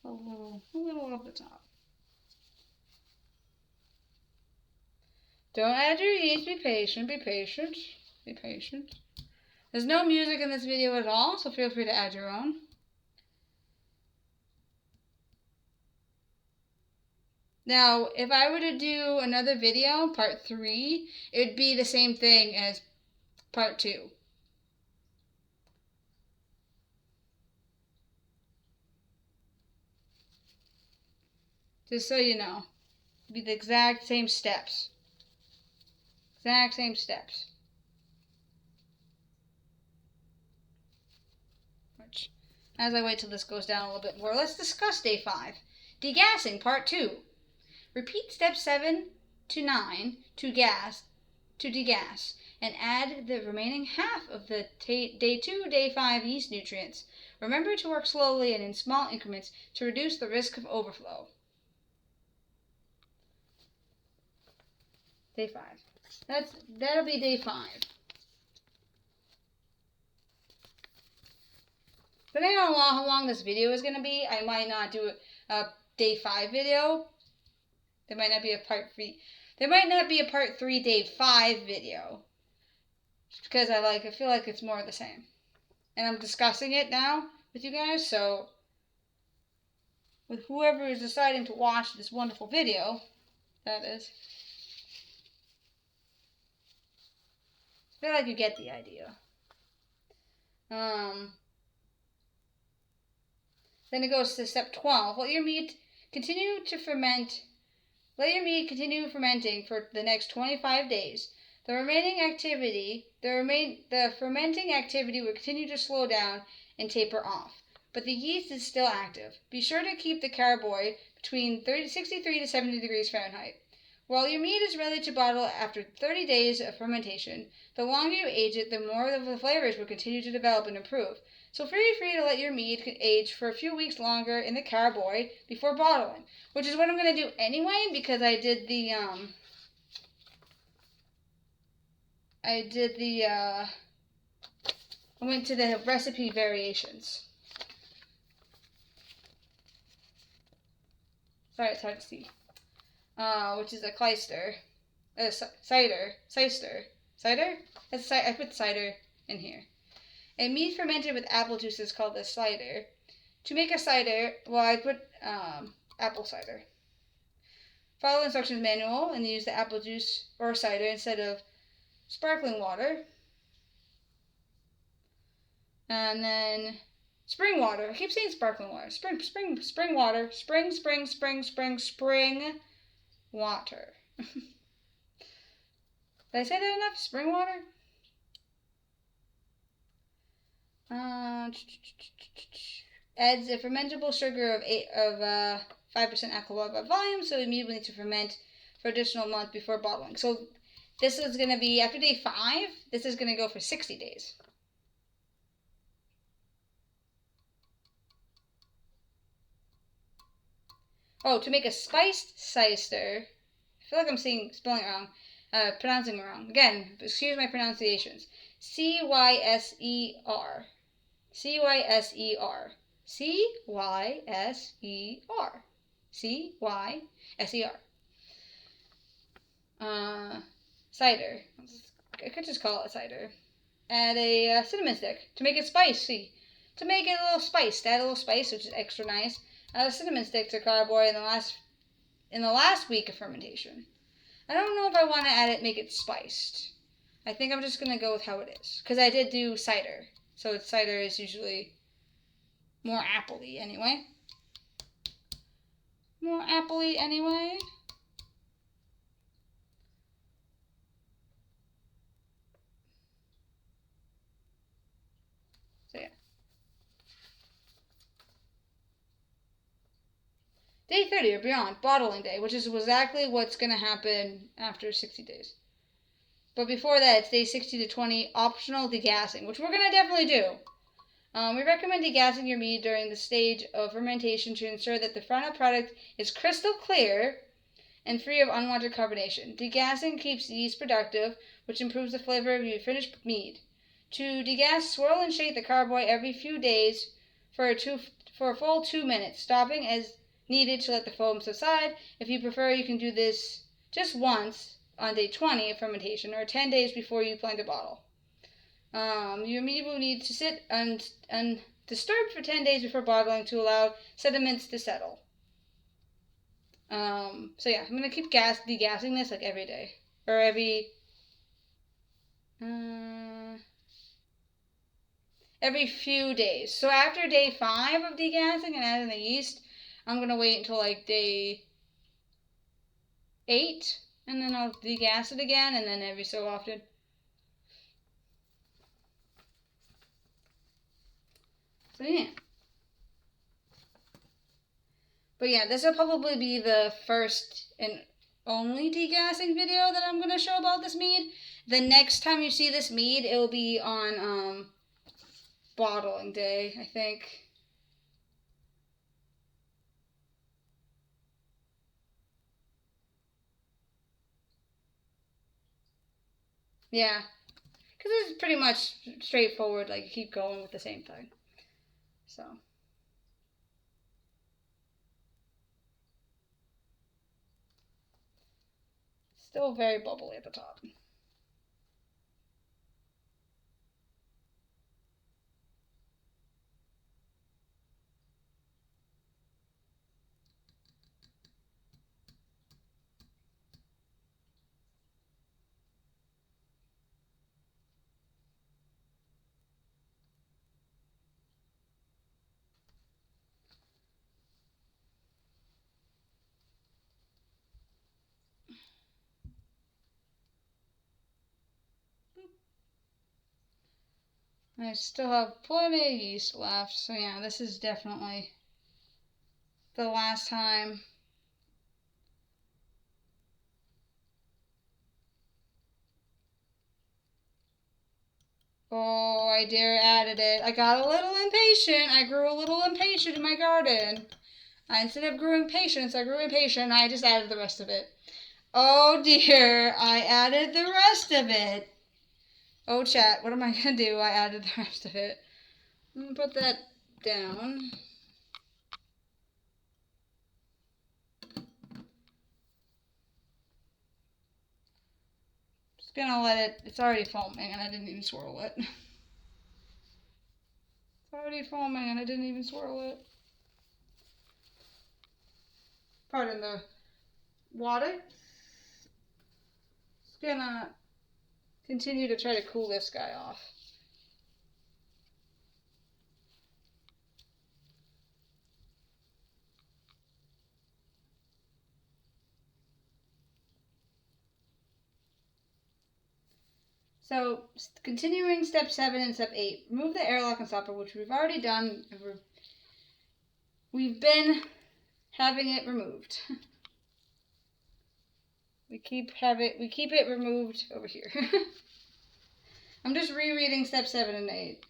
A little off the top. Don't add your yeast. Be patient, be patient, be patient. There's no music in this video at all, so feel free to add your own. Now, if I were to do another video, part 3, it would be the same thing as part 2. Just so you know. It'd be the exact same steps. Exact same steps. Which, as I wait till this goes down a little bit more, let's discuss day 5. Degassing, part 2. Repeat steps 7 to 9 to degas, and and add the remaining half of the day 2, day 5 yeast nutrients. Remember to work slowly and in small increments to reduce the risk of overflow. Day 5. That'll be day 5. Depending on how long this video is going to be, I might not do a day 5 video. There might not be a part 3. There might not be a part 3 day 5 video. Just because I feel like it's more of the same. And I'm discussing it now with you guys, so with whoever is deciding to watch this wonderful video, that is, I feel like you get the idea. Then it goes to step 12. Let your mead continue fermenting for the next 25 days. The fermenting activity will continue to slow down and taper off, but the yeast is still active. Be sure to keep the carboy between 63 to 70 degrees Fahrenheit. While your mead is ready to bottle after 30 days of fermentation, the longer you age it, the more of the flavors will continue to develop and improve. So feel free to let your mead age for a few weeks longer in the carboy before bottling, which is what I'm going to do anyway, because I went to the recipe variations. Sorry, it's hard to see. Which is a clyster. Cider. Cider? I put cider in here. A mead fermented with apple juice is called a cider. To make a cider, I put apple cider. Follow the instructions manual and use the apple juice or cider instead of sparkling water. And then spring water. I keep saying sparkling water. Spring water. Spring water. Did I say that enough? Spring water? Adds a fermentable sugar of 5% alcohol by volume, so we immediately need to ferment for additional month before bottling. So this is going to be, after day 5, this is going to go for 60 days. Oh, to make a spiced cider, I feel like I'm spelling it wrong, pronouncing it wrong. Again, excuse my pronunciations. C-Y-S-E-R. C-Y-S-E-R. C-Y-S-E-R. C-Y-S-E-R. Cider. I could just call it cider. Add a cinnamon stick to make it spicy. To make it a little spiced. Add a little spice, which is extra nice. Add a cinnamon stick to carboy in the last week of fermentation. I don't know if I want to make it spiced. I think I'm just going to go with how it is. Because I did do cider. So cider is usually more appley anyway. So yeah. Day 30 or beyond, bottling day, which is exactly what's going to happen after 60 days. But before that, it's day 60 to 20, optional degassing, which we're going to definitely do. We recommend degassing your mead during the stage of fermentation to ensure that the final product is crystal clear and free of unwanted carbonation. Degassing keeps yeast productive, which improves the flavor of your finished mead. To degass, swirl and shake the carboy every few days for a full 2 minutes, stopping as needed to let the foam subside. If you prefer, you can do this just once on day 20 of fermentation or 10 days before you plan to bottle. Your mead will need to sit undisturbed for 10 days before bottling to allow sediments to settle. So yeah, I'm going to keep degassing this like every day. Or every few days. So after day 5 of degassing and adding the yeast, I'm going to wait until like day 8. And then I'll degas it again, and then every so often. So yeah. But yeah, this will probably be the first and only degassing video that I'm going to show about this mead. The next time you see this mead, it will be on bottling day, I think. Yeah, because it's pretty much straightforward, like keep going with the same thing. So. Still very bubbly at the top. I still have plenty of yeast left, so yeah, this is definitely the last time. Oh, I dare added it. I got a little impatient. I grew a little impatient in my garden. Instead of growing patience, I grew impatient and I just added the rest of it. Oh dear, I added the rest of it. Oh chat, what am I going to do? I added the rest of it. I'm going to put that down. Just going to let it, it's already foaming and I didn't even swirl it. It's already foaming and I didn't even swirl it. Pardon the water. Just gonna continue to try to cool this guy off. So, continuing step 7 and step 8, remove the airlock and stopper, which we've already done. We've been having it removed. We keep it removed over here. I'm just rereading step 7 and 8.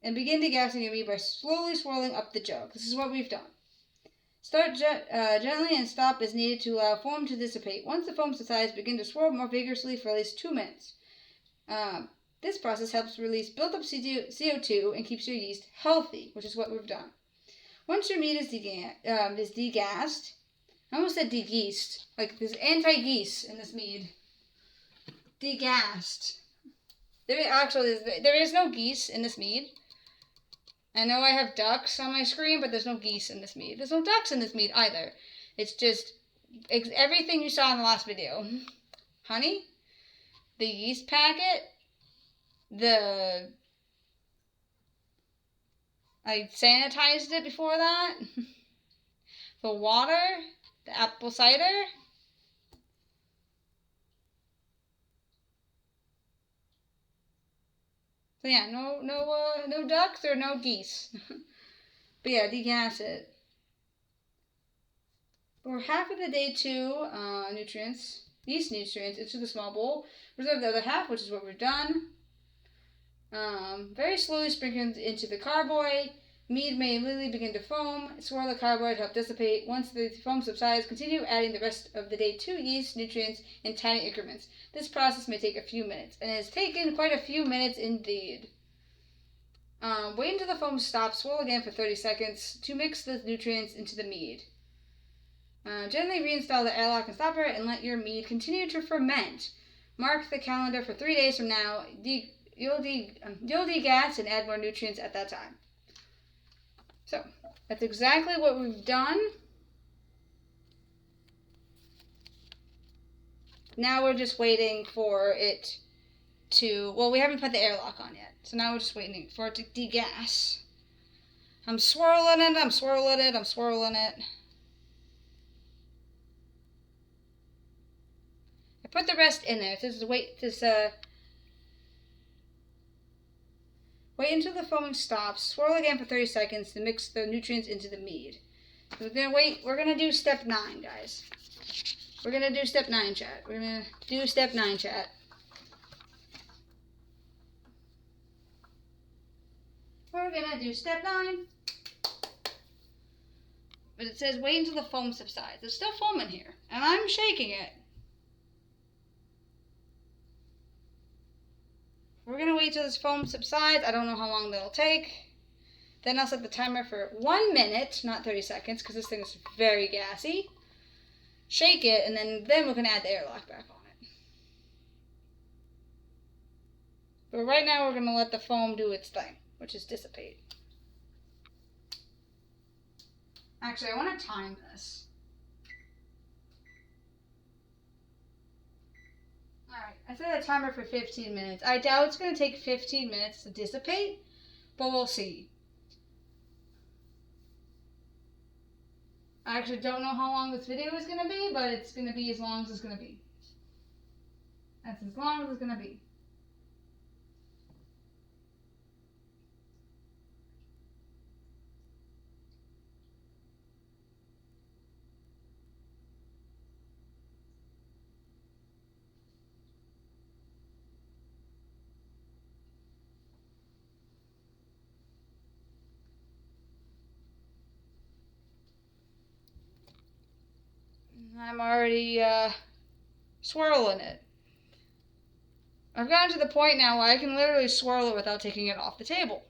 And begin degassing your mead by slowly swirling up the jug. This is what we've done. Start gently and stop as needed to allow foam to dissipate. Once the foam subsides, begin to swirl more vigorously for at least 2 minutes. This process helps release built-up CO2 and keeps your yeast healthy, which is what we've done. Once your mead is degassed, I almost said degeased, like there's anti-geese in this mead. Degassed. There is no geese in this mead. I know I have ducks on my screen, but there's no geese in this mead. There's no ducks in this mead either. It's just everything you saw in the last video. Honey, the yeast packet, I sanitized it before that, the water, the apple cider. So yeah, no ducks or no geese. But yeah, degas it. For half of the day 2 yeast nutrients into the small bowl. Reserve the other half, which is what we've done. Very slowly sprinkle into the carboy. Mead may immediately begin to foam. Swirl the carboy to help dissipate. Once the foam subsides, continue adding the rest of the day 2 yeast nutrients in tiny increments. This process may take a few minutes, and it has taken quite a few minutes indeed. Wait until the foam stops. Swirl again for 30 seconds to mix the nutrients into the mead. Gently reinstall the airlock and stopper and let your mead continue to ferment. Mark the calendar for 3 days from now. You'll degas and add more nutrients at that time. So, that's exactly what we've done. Now we're just waiting for it to, well, we haven't put the airlock on yet. So now we're just waiting for it to degas. I'm swirling it, I'm swirling it, I'm swirling it. I put the rest in there. It says wait until the foaming stops. Swirl again for 30 seconds to mix the nutrients into the mead. We're gonna wait. We're gonna do step 9, guys. We're gonna do step 9, chat. We're gonna do step 9, chat. We're gonna do step 9. But it says wait until the foam subsides. There's still foam in here, and I'm shaking it. We're gonna wait till this foam subsides. I don't know how long that'll take. Then I'll set the timer for 1 minute, not 30 seconds, because this thing is very gassy. Shake it, and then we can add the airlock back on it. But right now we're gonna let the foam do its thing, which is dissipate. Actually, I want to time this. Alright, I set a timer for 15 minutes. I doubt it's going to take 15 minutes to dissipate, but we'll see. I actually don't know how long this video is going to be, but it's going to be as long as it's going to be. That's as long as it's going to be. I'm already swirling it. I've gotten to the point now where I can literally swirl it without taking it off the table.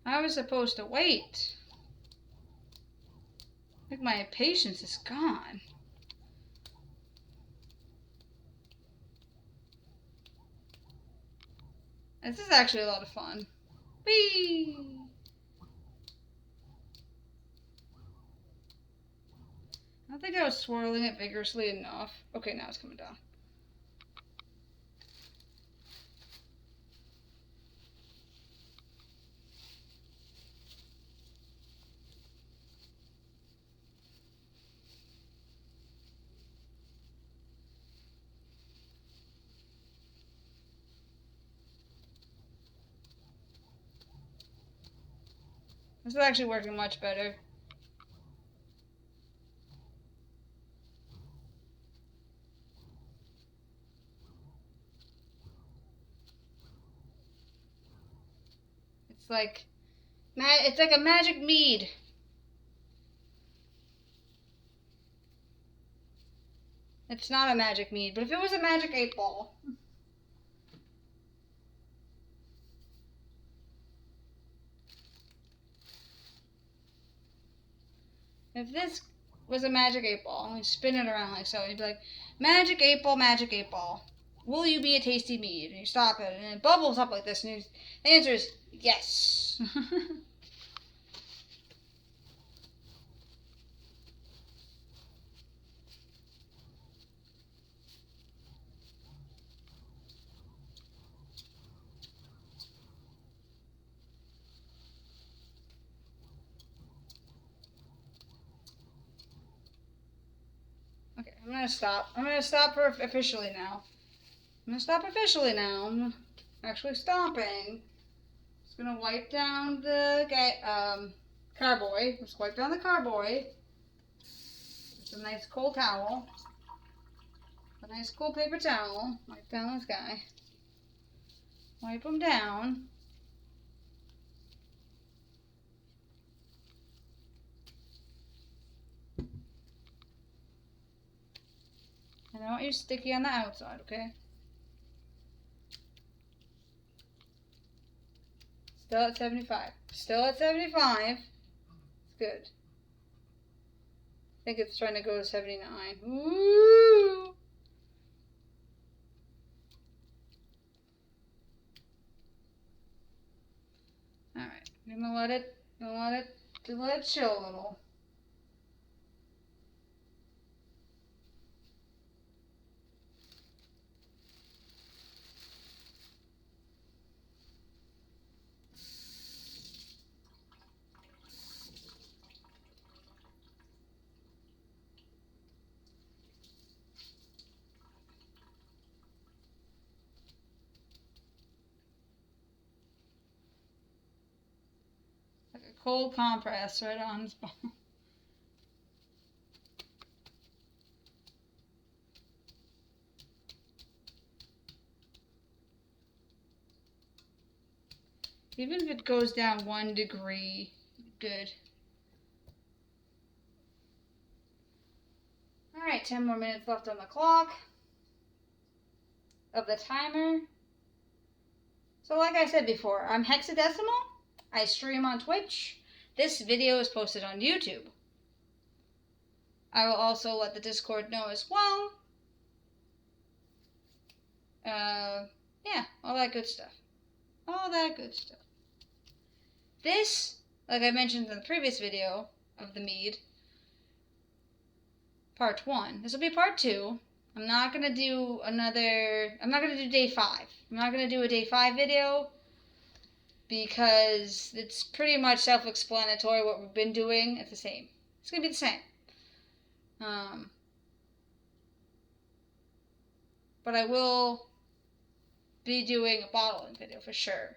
I was supposed to wait. I think my patience is gone. This is actually a lot of fun. Whee! I don't think I was swirling it vigorously enough. Okay, now it's coming down. This is actually working much better. It's like a magic mead. It's not a magic mead, but if it was a magic 8-ball. If this was a magic 8-ball, and we spin it around like so, you'd be like, magic 8-ball, will you be a tasty mead? And you stop it, and it bubbles up like this, and the answer is yes. Okay, I'm gonna stop. I'm gonna stop officially now. I'm actually stopping. Just gonna wipe down the carboy. Let's wipe down the carboy. Just a nice cold towel. A nice cold paper towel. Wipe down this guy. Wipe him down. And I want you sticky on the outside, okay? Still at 75. Still at 75. It's good. I think it's trying to go to 79. Woo! Alright. I'm gonna let it chill a little. Like a cold compress right on his ball. Even if it goes down 1 degree, good. Alright, 10 more minutes left on the clock of the timer. So like I said before, I'm Hexadecimal. I stream on Twitch. This video is posted on YouTube. I will also let the Discord know as well. Yeah, all that good stuff. All that good stuff. This, like I mentioned in the previous video of the Mead, part 1. This will be part 2. I'm not going to do day 5. I'm not going to do a day 5 video because it's pretty much self-explanatory what we've been doing. It's the same. It's going to be the same. But I will be doing a bottling video for sure.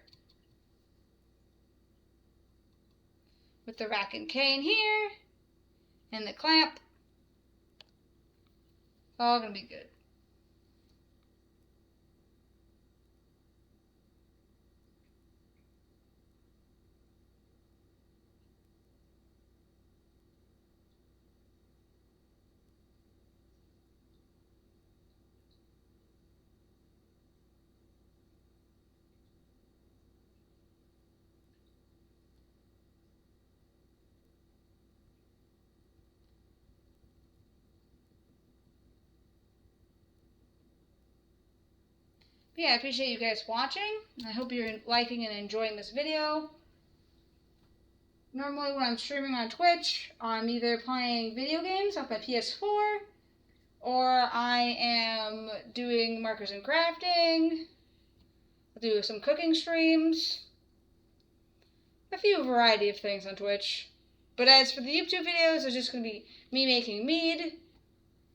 With the rack and cane here, and the clamp. It's all going to be good. But yeah, I appreciate you guys watching. I hope you're liking and enjoying this video. Normally when I'm streaming on Twitch, I'm either playing video games off my PS4, or I am doing markers and crafting. I'll do some cooking streams. A few variety of things on Twitch. But as for the YouTube videos, it's just going to be me making mead.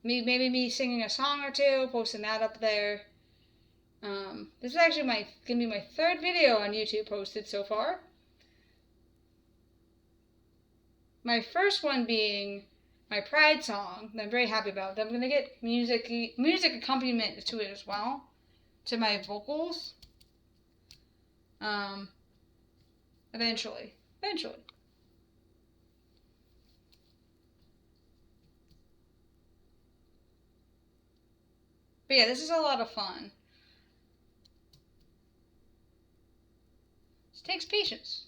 Maybe me singing a song or two, posting that up there. This is actually going to be my 3rd video on YouTube posted so far. My first one being my Pride song that I'm very happy about. I'm going to get music accompaniment to it as well, to my vocals. Eventually. But yeah, this is a lot of fun. It takes patience.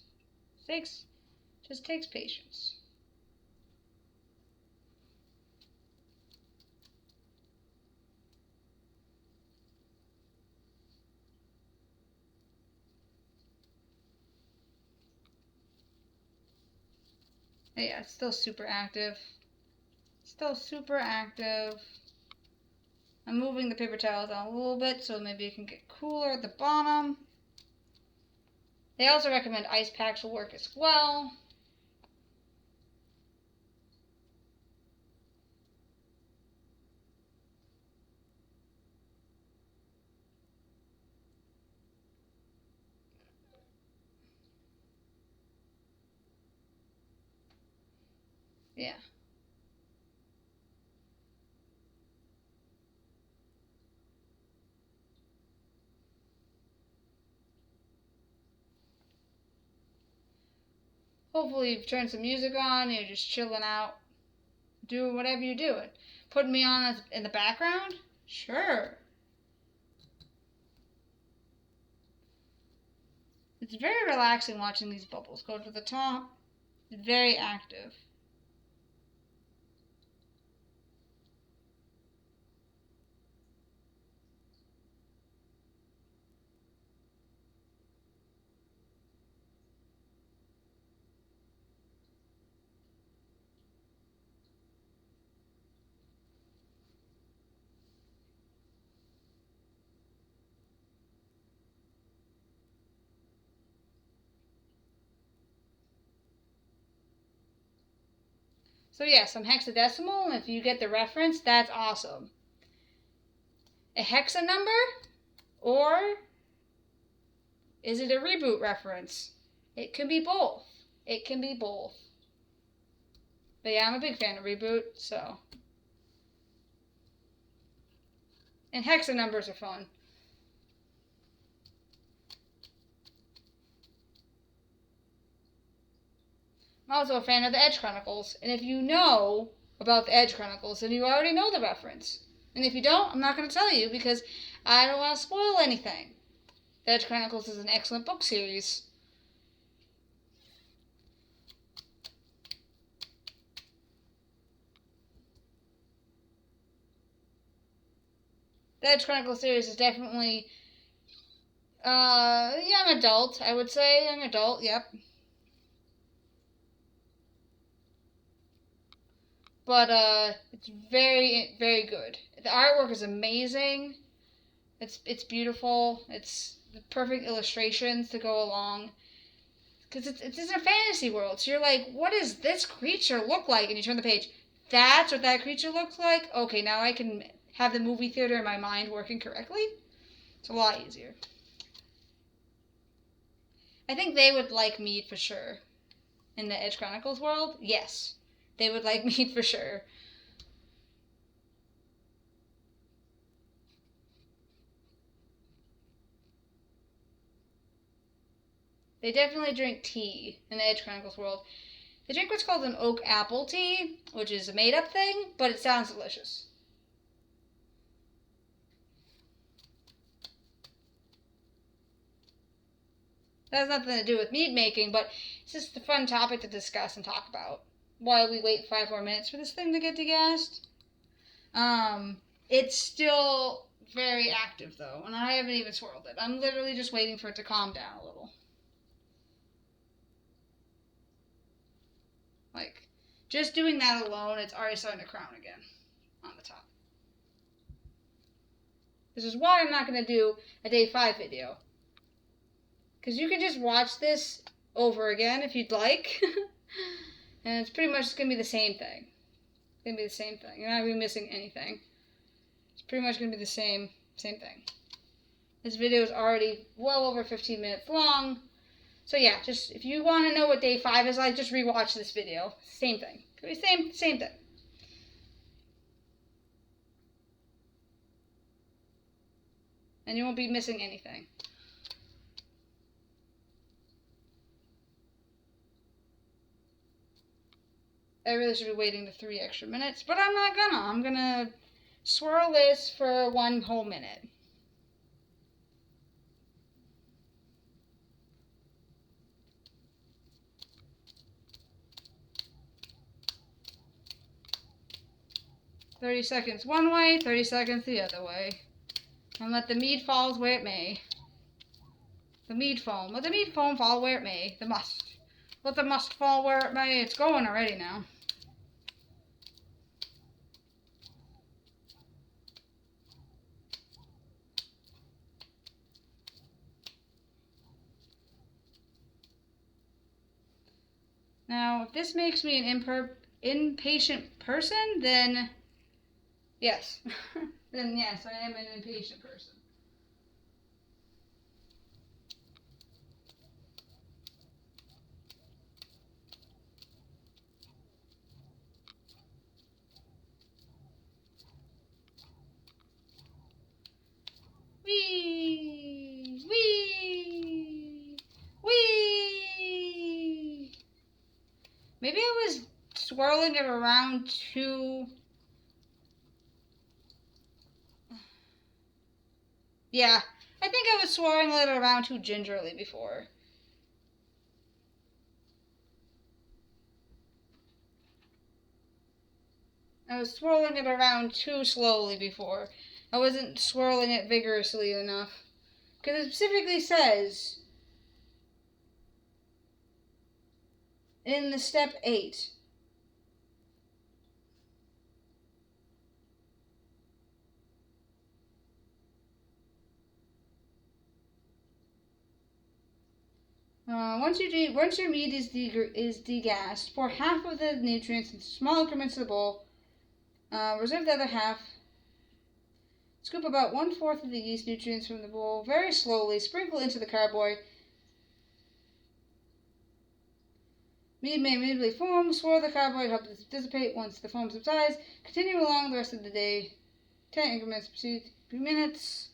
Just takes patience. But yeah, it's still super active. I'm moving the paper towels down a little bit so maybe it can get cooler at the bottom. They also recommend ice packs will work as well. Yeah. Hopefully you've turned some music on, you're just chilling out, doing whatever you're doing. Putting me on in the background? Sure. It's very relaxing watching these bubbles go to the top. It's very active. So yes, I'm hexadecimal, and if you get the reference, that's awesome. A hexa number? Or is it a reboot reference? It could be both. It can be both. But yeah, I'm a big fan of Reboot, so. And hexa numbers are fun. I'm also a fan of the Edge Chronicles, and if you know about the Edge Chronicles, then you already know the reference. And if you don't, I'm not going to tell you because I don't want to spoil anything. The Edge Chronicles is an excellent book series. The Edge Chronicles series is definitely young adult, I would say. Young adult, yep. But it's very, very good. The artwork is amazing. It's beautiful. It's the perfect illustrations to go along. Because it's in a fantasy world. So you're like, what does this creature look like? And you turn the page. That's what that creature looks like? Okay, now I can have the movie theater in my mind working correctly. It's a lot easier. I think they would like Mead for sure. In the Edge Chronicles world, yes. They would like Mead for sure. They definitely drink tea in the Edge Chronicles world. They drink what's called an oak apple tea, which is a made-up thing, but it sounds delicious. That has nothing to do with mead making, but it's just a fun topic to discuss and talk about while we wait 5 more minutes for this thing to get degassed. It's still very active, though, and I haven't even swirled it. I'm literally just waiting for it to calm down a little. Like, just doing that alone, it's already starting to crown again on the top. This is why I'm not going to do a day 5 video. Because you can just watch this over again if you'd like. And it's pretty much going to be the same thing. It's going to be the same thing. You're not going to be missing anything. It's pretty much going to be the same thing. This video is already well over 15 minutes long. So yeah, just if you want to know what day 5 is like, just rewatch this video. Same thing. Same thing. And you won't be missing anything. I really should be waiting the 3 extra minutes, but I'm not gonna. I'm gonna swirl this for 1 whole minute. "30 seconds one way, 30 seconds the other way. And let the mead fall where it may. The mead foam. Let the mead foam fall where it may. The must. Let the must fall where it may." It's going already now. Now, if this makes me an impatient person, then yes. Then yes, I am an impatient person. Wee! Wee! Wee! Maybe I was swirling it around too... Yeah, I think I was swirling it around too gingerly before. I was swirling it around too slowly before. I wasn't swirling it vigorously enough. Because it specifically says in the step 8. Once your meat is degassed, pour half of the nutrients into small increments of the bowl. Reserve the other half. Scoop about 1/4 of the yeast nutrients from the bowl very slowly. Sprinkle into the cardboard. Mead may immediately foam. Swirl the carbohydrate, help it dissipate once the foam subsides. Continue along the rest of the day. 10 increments per 2 minutes.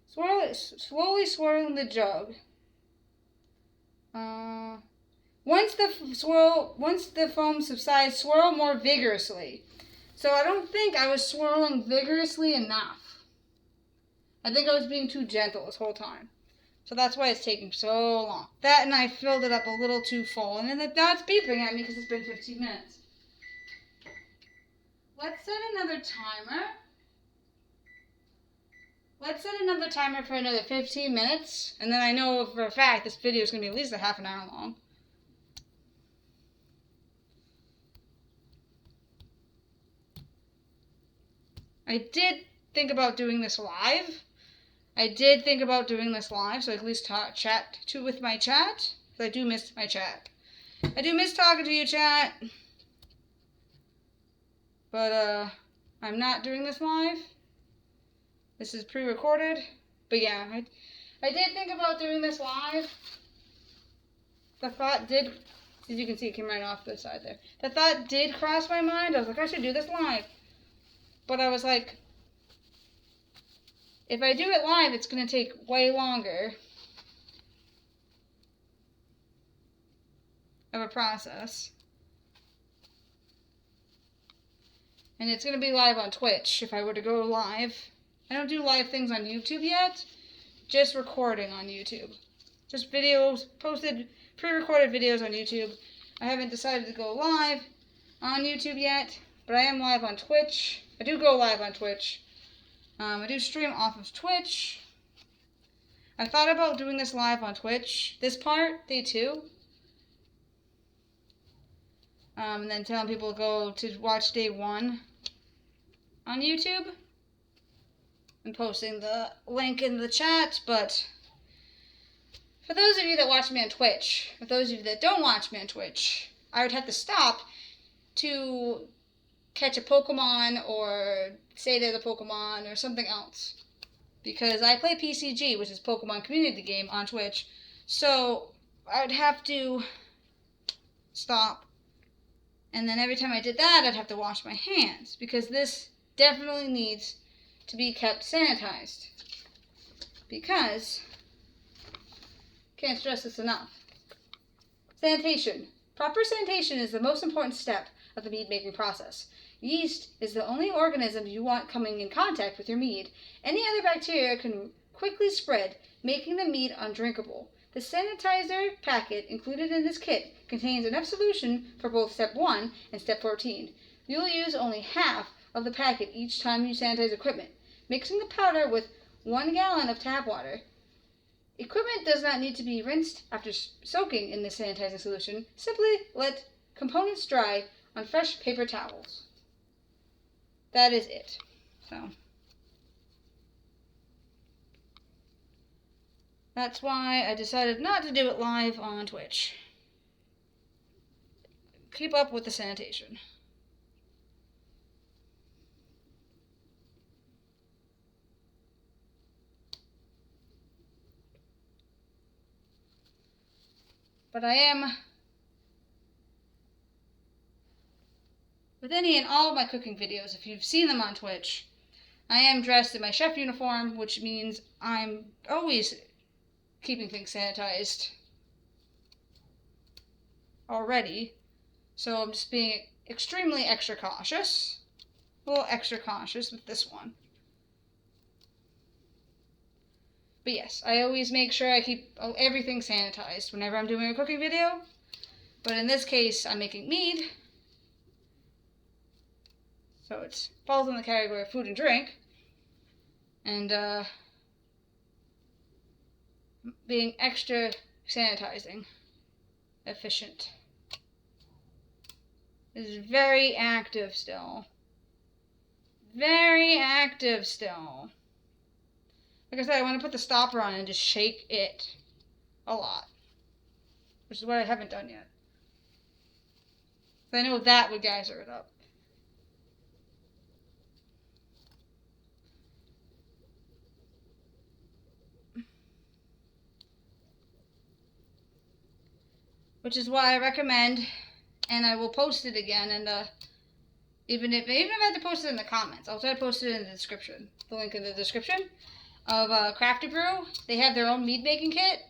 Swirl it, slowly swirling the jug. Once the foam subsides, swirl more vigorously. So I don't think I was swirling vigorously enough. I think I was being too gentle this whole time. So that's why it's taking so long. That, and I filled it up a little too full. And then that's beeping at me because it's been 15 minutes. Let's set another timer. Let's set another timer for another 15 minutes. And then I know for a fact this video is going to be at least a half an hour long. I did think about doing this live. So I at least chat with my chat. I do miss my chat. I do miss talking to you, chat. But I'm not doing this live. This is pre-recorded. But yeah, I did think about doing this live. The thought did, as you can see, it came right off the side there. The thought did cross my mind. I was like, I should do this live. But I was like, if I do it live, it's going to take way longer of a process. And it's going to be live on Twitch if I were to go live. I don't do live things on YouTube yet. Just recording on YouTube. Just videos, posted, pre-recorded videos on YouTube. I haven't decided to go live on YouTube yet, but I am live on Twitch. I do go live on Twitch. I do stream off of Twitch. I thought about doing this live on Twitch. This part, day 2. And then telling people to go to watch day 1 on YouTube. And posting the link in the chat. But for those of you that watch me on Twitch, for those of you that don't watch me on Twitch, I would have to stop to catch a Pokemon or say they're the Pokemon or something else. Because I play PCG, which is Pokemon Community Game, on Twitch. So I'd have to stop. And then every time I did that, I'd have to wash my hands. Because this definitely needs to be kept sanitized. Because, can't stress this enough. Sanitation. Proper sanitation is the most important step of the mead making process. Yeast is the only organism you want coming in contact with your mead. Any other bacteria can quickly spread, making the mead undrinkable. The sanitizer packet included in this kit contains enough solution for both step 1 and step 14. You'll use only half of the packet each time you sanitize equipment, mixing the powder with 1 gallon of tap water. Equipment does not need to be rinsed after soaking in the sanitizing solution. Simply let components dry on fresh paper towels. That is it. So that's why I decided not to do it live on Twitch. Keep up with the sanitation. But I am, with any and all of my cooking videos, if you've seen them on Twitch, I am dressed in my chef uniform, which means I'm always keeping things sanitized already. So I'm just being extremely extra cautious. A little extra cautious with this one. But yes, I always make sure I keep everything sanitized whenever I'm doing a cooking video. But in this case, I'm making mead. So it falls in the category of food and drink. And being extra sanitizing efficient. This is very active still. Very active still. Like I said, I want to put the stopper on and just shake it a lot. Which is what I haven't done yet. I know that would geyser it up. Which is why I recommend, and I will post it again, and even if I have to post it in the comments, I'll try to post it in the description. The link in the description of Crafty Brew. They have their own mead making kit,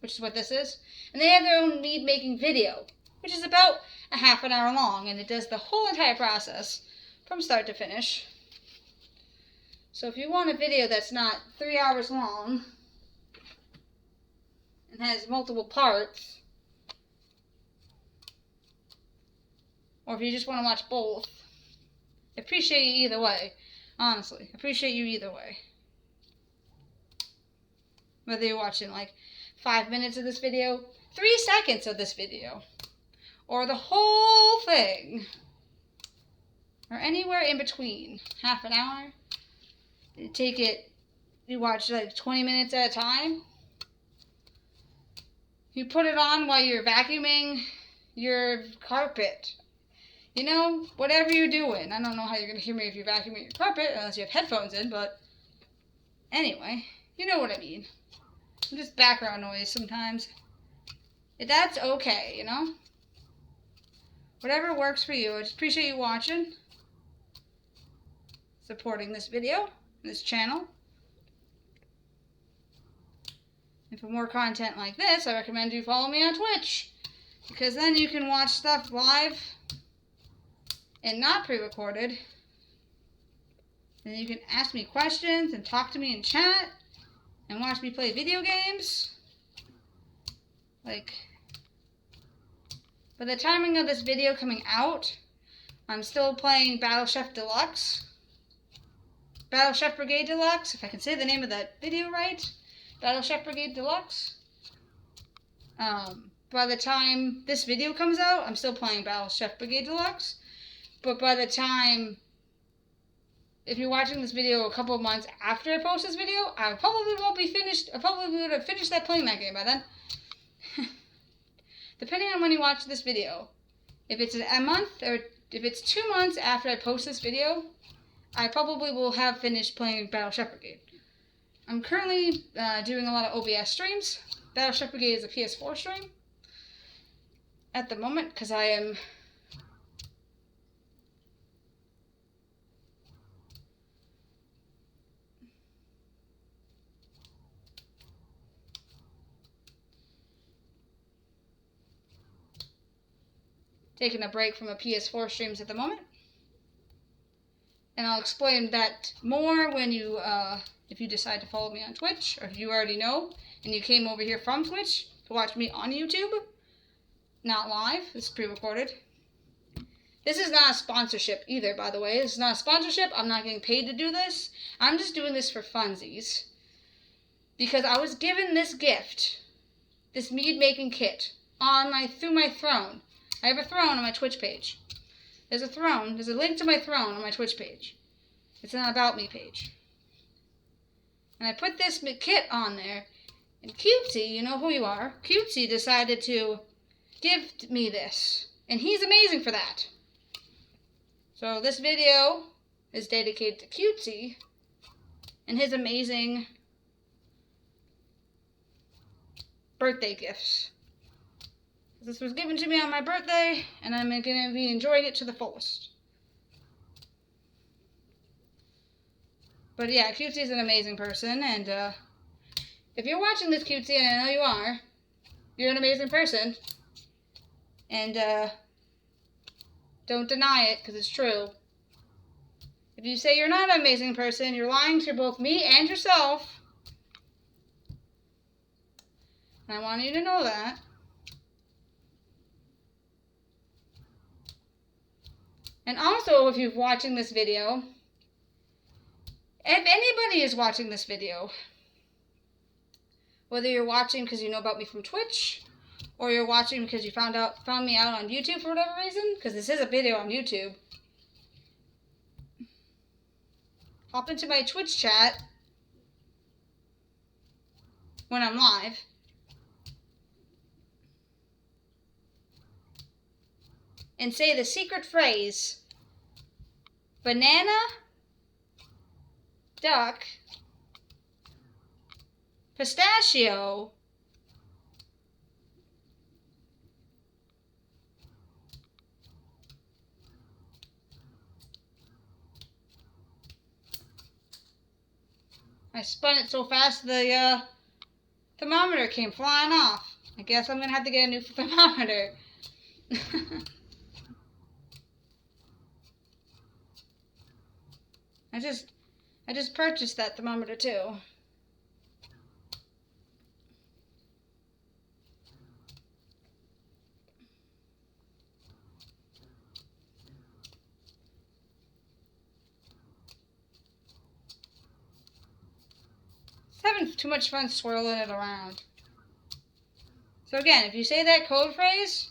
which is what this is, and they have their own mead making video, which is about a half an hour long, and it does the whole entire process from start to finish. So if you want a video that's not 3 hours long and has multiple parts, or if you just want to watch both, I appreciate you either way. Honestly, I appreciate you either way. Whether you're watching like 5 minutes of this video, 3 seconds of this video, or the whole thing, or anywhere in between, half an hour. You watch like 20 minutes at a time. You put it on while you're vacuuming your carpet. You know, whatever you're doing. I don't know how you're going to hear me if you're vacuuming your carpet, unless you have headphones in, but anyway, you know what I mean. Just background noise sometimes. That's okay, you know? Whatever works for you. I just appreciate you watching, supporting this video, this channel. And for more content like this, I recommend you follow me on Twitch, because then you can watch stuff live and not pre-recorded. And you can ask me questions and talk to me in chat and watch me play video games. Like, by the timing of this video coming out, I'm still playing Battle Chef Deluxe. Battle Chef Brigade Deluxe, if I can say the name of that video right. Battle Chef Brigade Deluxe. By the time this video comes out, I'm still playing Battle Chef Brigade Deluxe. But by the time, if you're watching this video a couple of months after I post this video, I probably won't be finished. I probably would have finished playing that game by then. Depending on when you watch this video. If it's a month, or if it's 2 months after I post this video, I probably will have finished playing Battle Chef Brigade. I'm currently doing a lot of OBS streams. Battle Chef Brigade is a PS4 stream at the moment, because I am taking a break from the PS4 streams at the moment. And I'll explain that more when you, if you decide to follow me on Twitch, or if you already know, and you came over here from Twitch to watch me on YouTube. Not live, it's pre-recorded. This is not a sponsorship either, by the way. This is not a sponsorship. I'm not getting paid to do this. I'm just doing this for funsies. Because I was given this gift, this mead making kit, through my throne. I have a throne on my Twitch page. There's a link to my throne on my Twitch page. It's an About Me page. And I put this kit on there, and Cutesy, you know who you are, Cutesy decided to give me this. And he's amazing for that. So this video is dedicated to Cutesy and his amazing birthday gifts. This was given to me on my birthday, and I'm going to be enjoying it to the fullest. But yeah, Cutesy's an amazing person, and if you're watching this, Cutesy, and I know you are, you're an amazing person. And don't deny it, because it's true. If you say you're not an amazing person, you're lying to both me and yourself. And I want you to know that. And also, if you're watching this video, if anybody is watching this video, whether you're watching because you know about me from Twitch, or you're watching because you found me out on YouTube for whatever reason, because this is a video on YouTube, hop into my Twitch chat when I'm live, and say the secret phrase, banana, duck, pistachio, I spun it so fast the thermometer came flying off. I guess I'm gonna have to get a new thermometer. I just purchased that thermometer too. Having too much fun swirling it around. So again, if you say that code phrase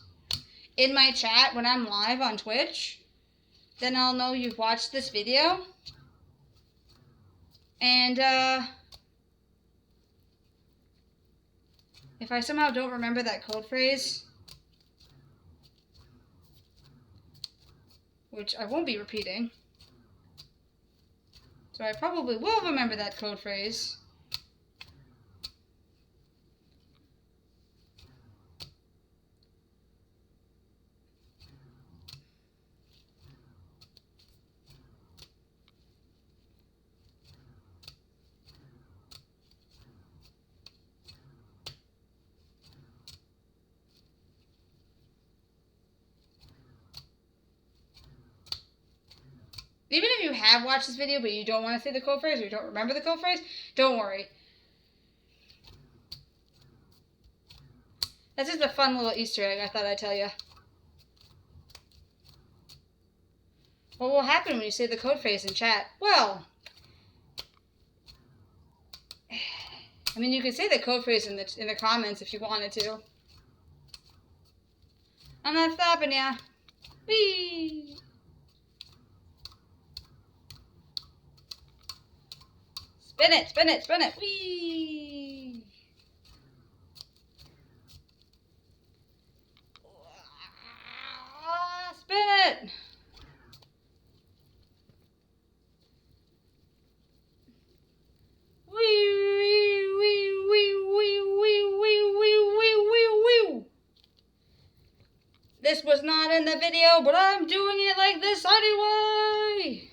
in my chat when I'm live on Twitch, then I'll know you've watched this video. And if I somehow don't remember that code phrase, which I won't be repeating, so I probably will remember that code phrase. Even if you have watched this video but you don't want to say the code phrase or you don't remember the code phrase, don't worry. That's just a fun little Easter egg I thought I'd tell you. What will happen when you say the code phrase in chat? Well, I mean, you could say the code phrase in the comments if you wanted to. I'm not stopping ya. Whee! Spin it, spin it, spin it. Whee! Spin it! Wee, wee, wee, wee, wee, wee, wee, wee, wee, wee. This was not in the video, but I'm doing it like this anyway.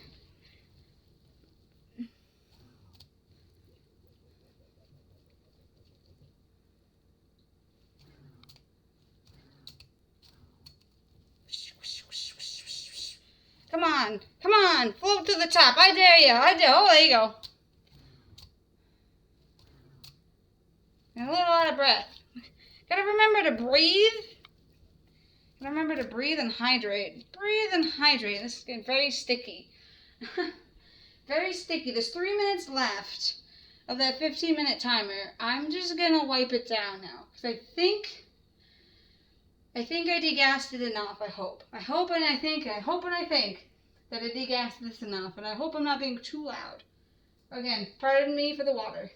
Come on, come on, float to the top. I dare you. I dare. Oh, there you go. I'm a little out of breath. Gotta remember to breathe. Gotta remember to breathe and hydrate. Breathe and hydrate. This is getting very sticky. Very sticky. There's 3 minutes left of that 15-minute timer. I'm just gonna wipe it down now because I think I degassed it enough. I hope and I think that I degassed this enough, and I hope I'm not being too loud. Again, pardon me for the water.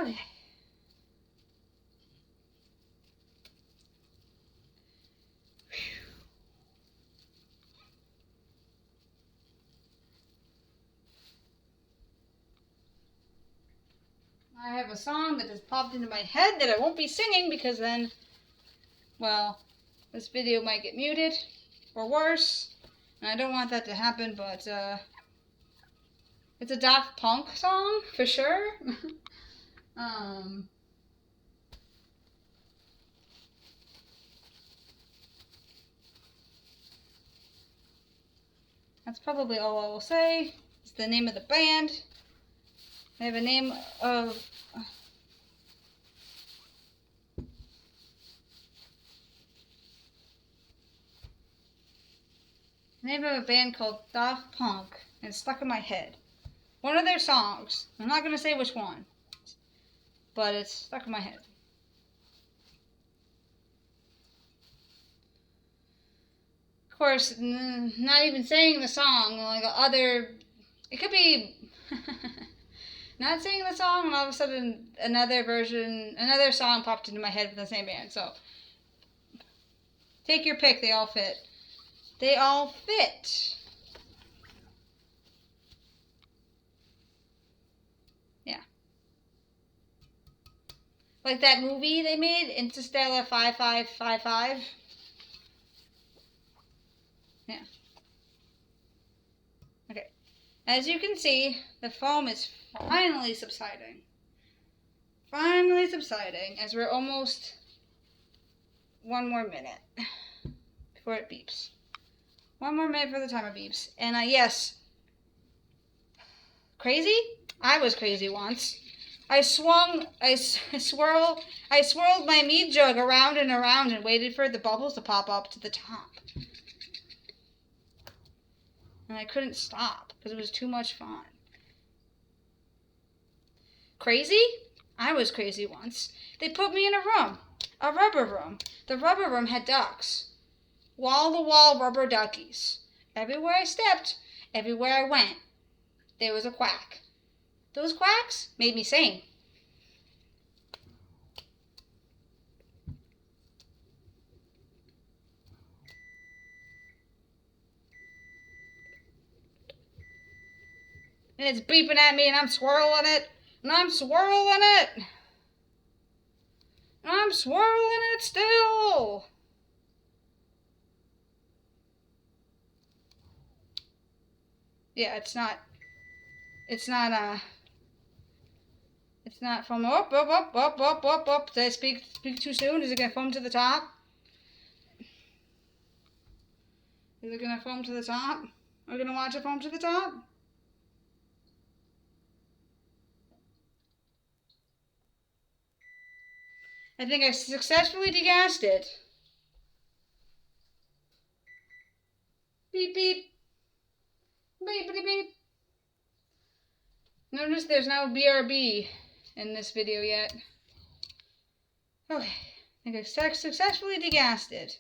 Okay. I have a song that just popped into my head that I won't be singing because then, well, this video might get muted or worse, and I don't want that to happen, but it's a Daft Punk song for sure. That's probably all I will say. It's the name of the band. I have a name of... The name of a band called Daft Punk, and it's stuck in my head. One of their songs. I'm not going to say which one, but it's stuck in my head. Of course, not even saying the song, like other... It could be... not singing the song, and all of a sudden another song popped into my head from the same band. So, take your pick. They all fit. They all fit. Yeah. Like that movie they made, Interstellar 5555. Yeah. Okay. As you can see, the foam is finally subsiding. Finally subsiding, as we're almost one more minute before it beeps. One more minute before the timer beeps. And yes, crazy? I was crazy once. I swirled my mead jug around and around and waited for the bubbles to pop up to the top. And I couldn't stop because it was too much fun. Crazy? I was crazy once. They put me in a room, a rubber room. The rubber room had ducks. Wall-to-wall rubber duckies. Everywhere I stepped, everywhere I went, there was a quack. Those quacks made me sing. And it's beeping at me, and I'm swirling it, and I'm swirling it. And I'm swirling it still. Yeah, it's not foam. Up. Did I speak too soon? Is it gonna foam to the top? Is it gonna foam to the top? Are we gonna watch it foam to the top? I think I successfully degassed it. Beep beep. Beep beep beep. Notice there's no BRB in this video yet. Okay, I think I successfully degassed it.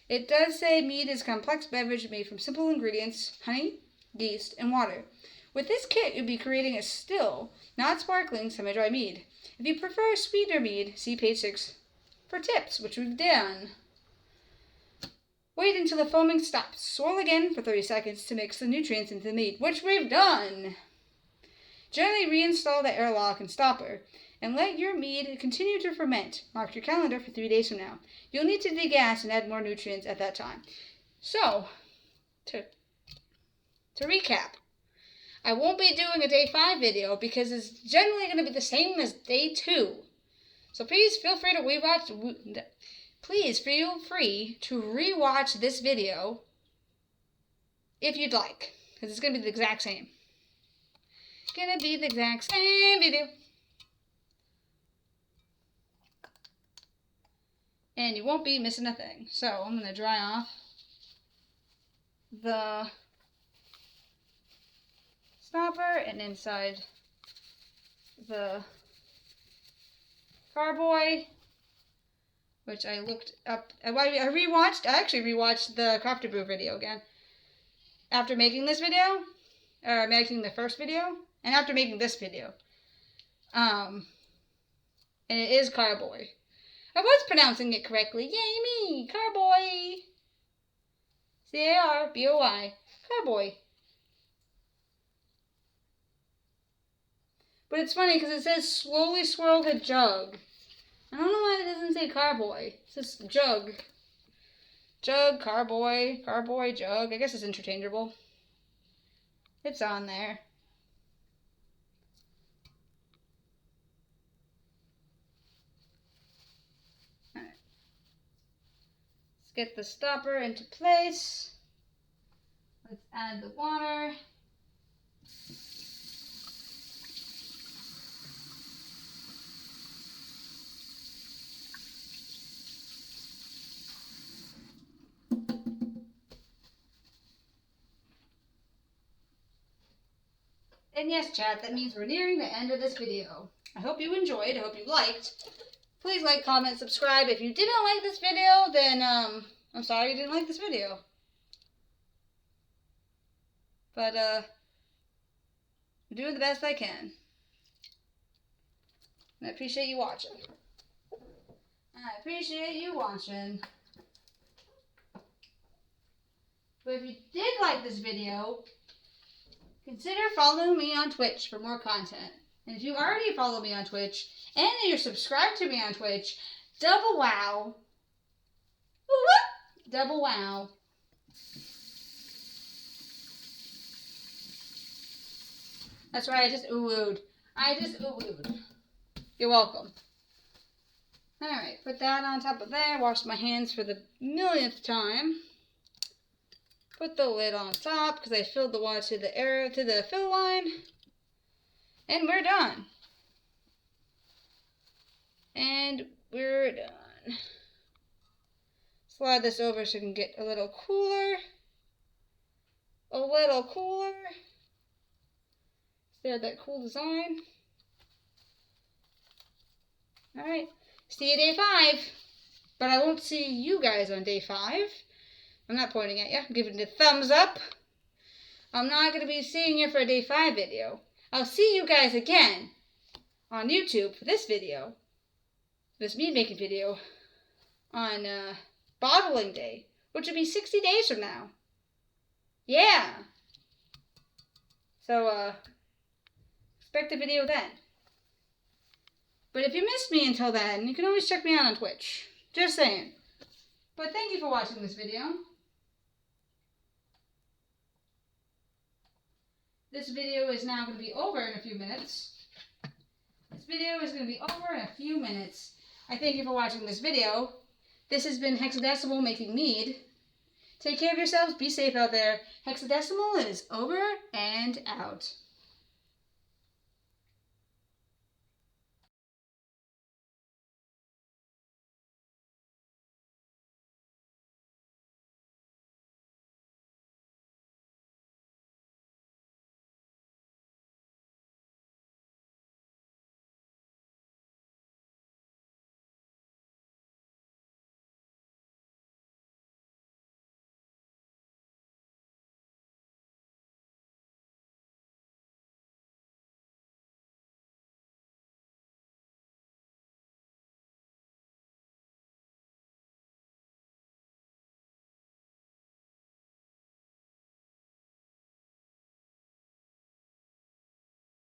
It does say Mead is a complex beverage made from simple ingredients, honey, yeast, and water. With this kit, you'll be creating a still, not sparkling, semi-dry mead. If you prefer a sweeter mead, see page 6 for tips, which we've done. Wait until the foaming stops. Swirl again for 30 seconds to mix the nutrients into the mead, which we've done. Gently reinstall the airlock and stopper, and let your mead continue to ferment. Mark your calendar for 3 days from now. You'll need to degas and add more nutrients at that time. So, to recap, I won't be doing a day 5 video because it's generally going to be the same as day 2. So please feel free to rewatch this video if you'd like, because it's going to be the exact same. It's going to be the exact same video. And you won't be missing a thing. So I'm going to dry off the stopper and inside the carboy, which I looked up. I actually rewatched the Crafter Brew video again after making this video, or making the first video, and after making this video. And it is carboy. I was pronouncing it correctly. Yay me! Carboy! C-A-R-B-O-Y. Carboy. But it's funny because it says slowly swirled a jug. I don't know why it doesn't say carboy. It says jug. Jug, carboy, jug. I guess it's interchangeable. It's on there. Alright. Let's get the stopper into place. Let's add the water. And yes, chat, that means we're nearing the end of this video. I hope you enjoyed. I hope you liked. Please like, comment, subscribe. If you didn't like this video, then I'm sorry you didn't like this video. But I'm doing the best I can. And I appreciate you watching. But if you did like this video, consider following me on Twitch for more content. And if you already follow me on Twitch, and you're subscribed to me on Twitch, double wow. Double wow. That's right, I just ooh-wooed. You're welcome. Alright, put that on top of there. Wash my hands for the millionth time. Put the lid on top because I filled the water to the fill line. And we're done. Slide this over so it can get a little cooler. There, that cool design. Alright, see you day 5. But I won't see you guys on day 5. I'm not pointing at you. I'm giving it a thumbs up. I'm not going to be seeing you for a day 5 video. I'll see you guys again on YouTube for this video. This mead making video on bottling day, which will be 60 days from now. Yeah. So, expect a video then. But if you missed me until then, you can always check me out on Twitch. Just saying. But thank you for watching this video. This video is now going to be over in a few minutes. I thank you for watching this video. This has been Hexadecimal making mead. Take care of yourselves. Be safe out there. Hexadecimal is over and out.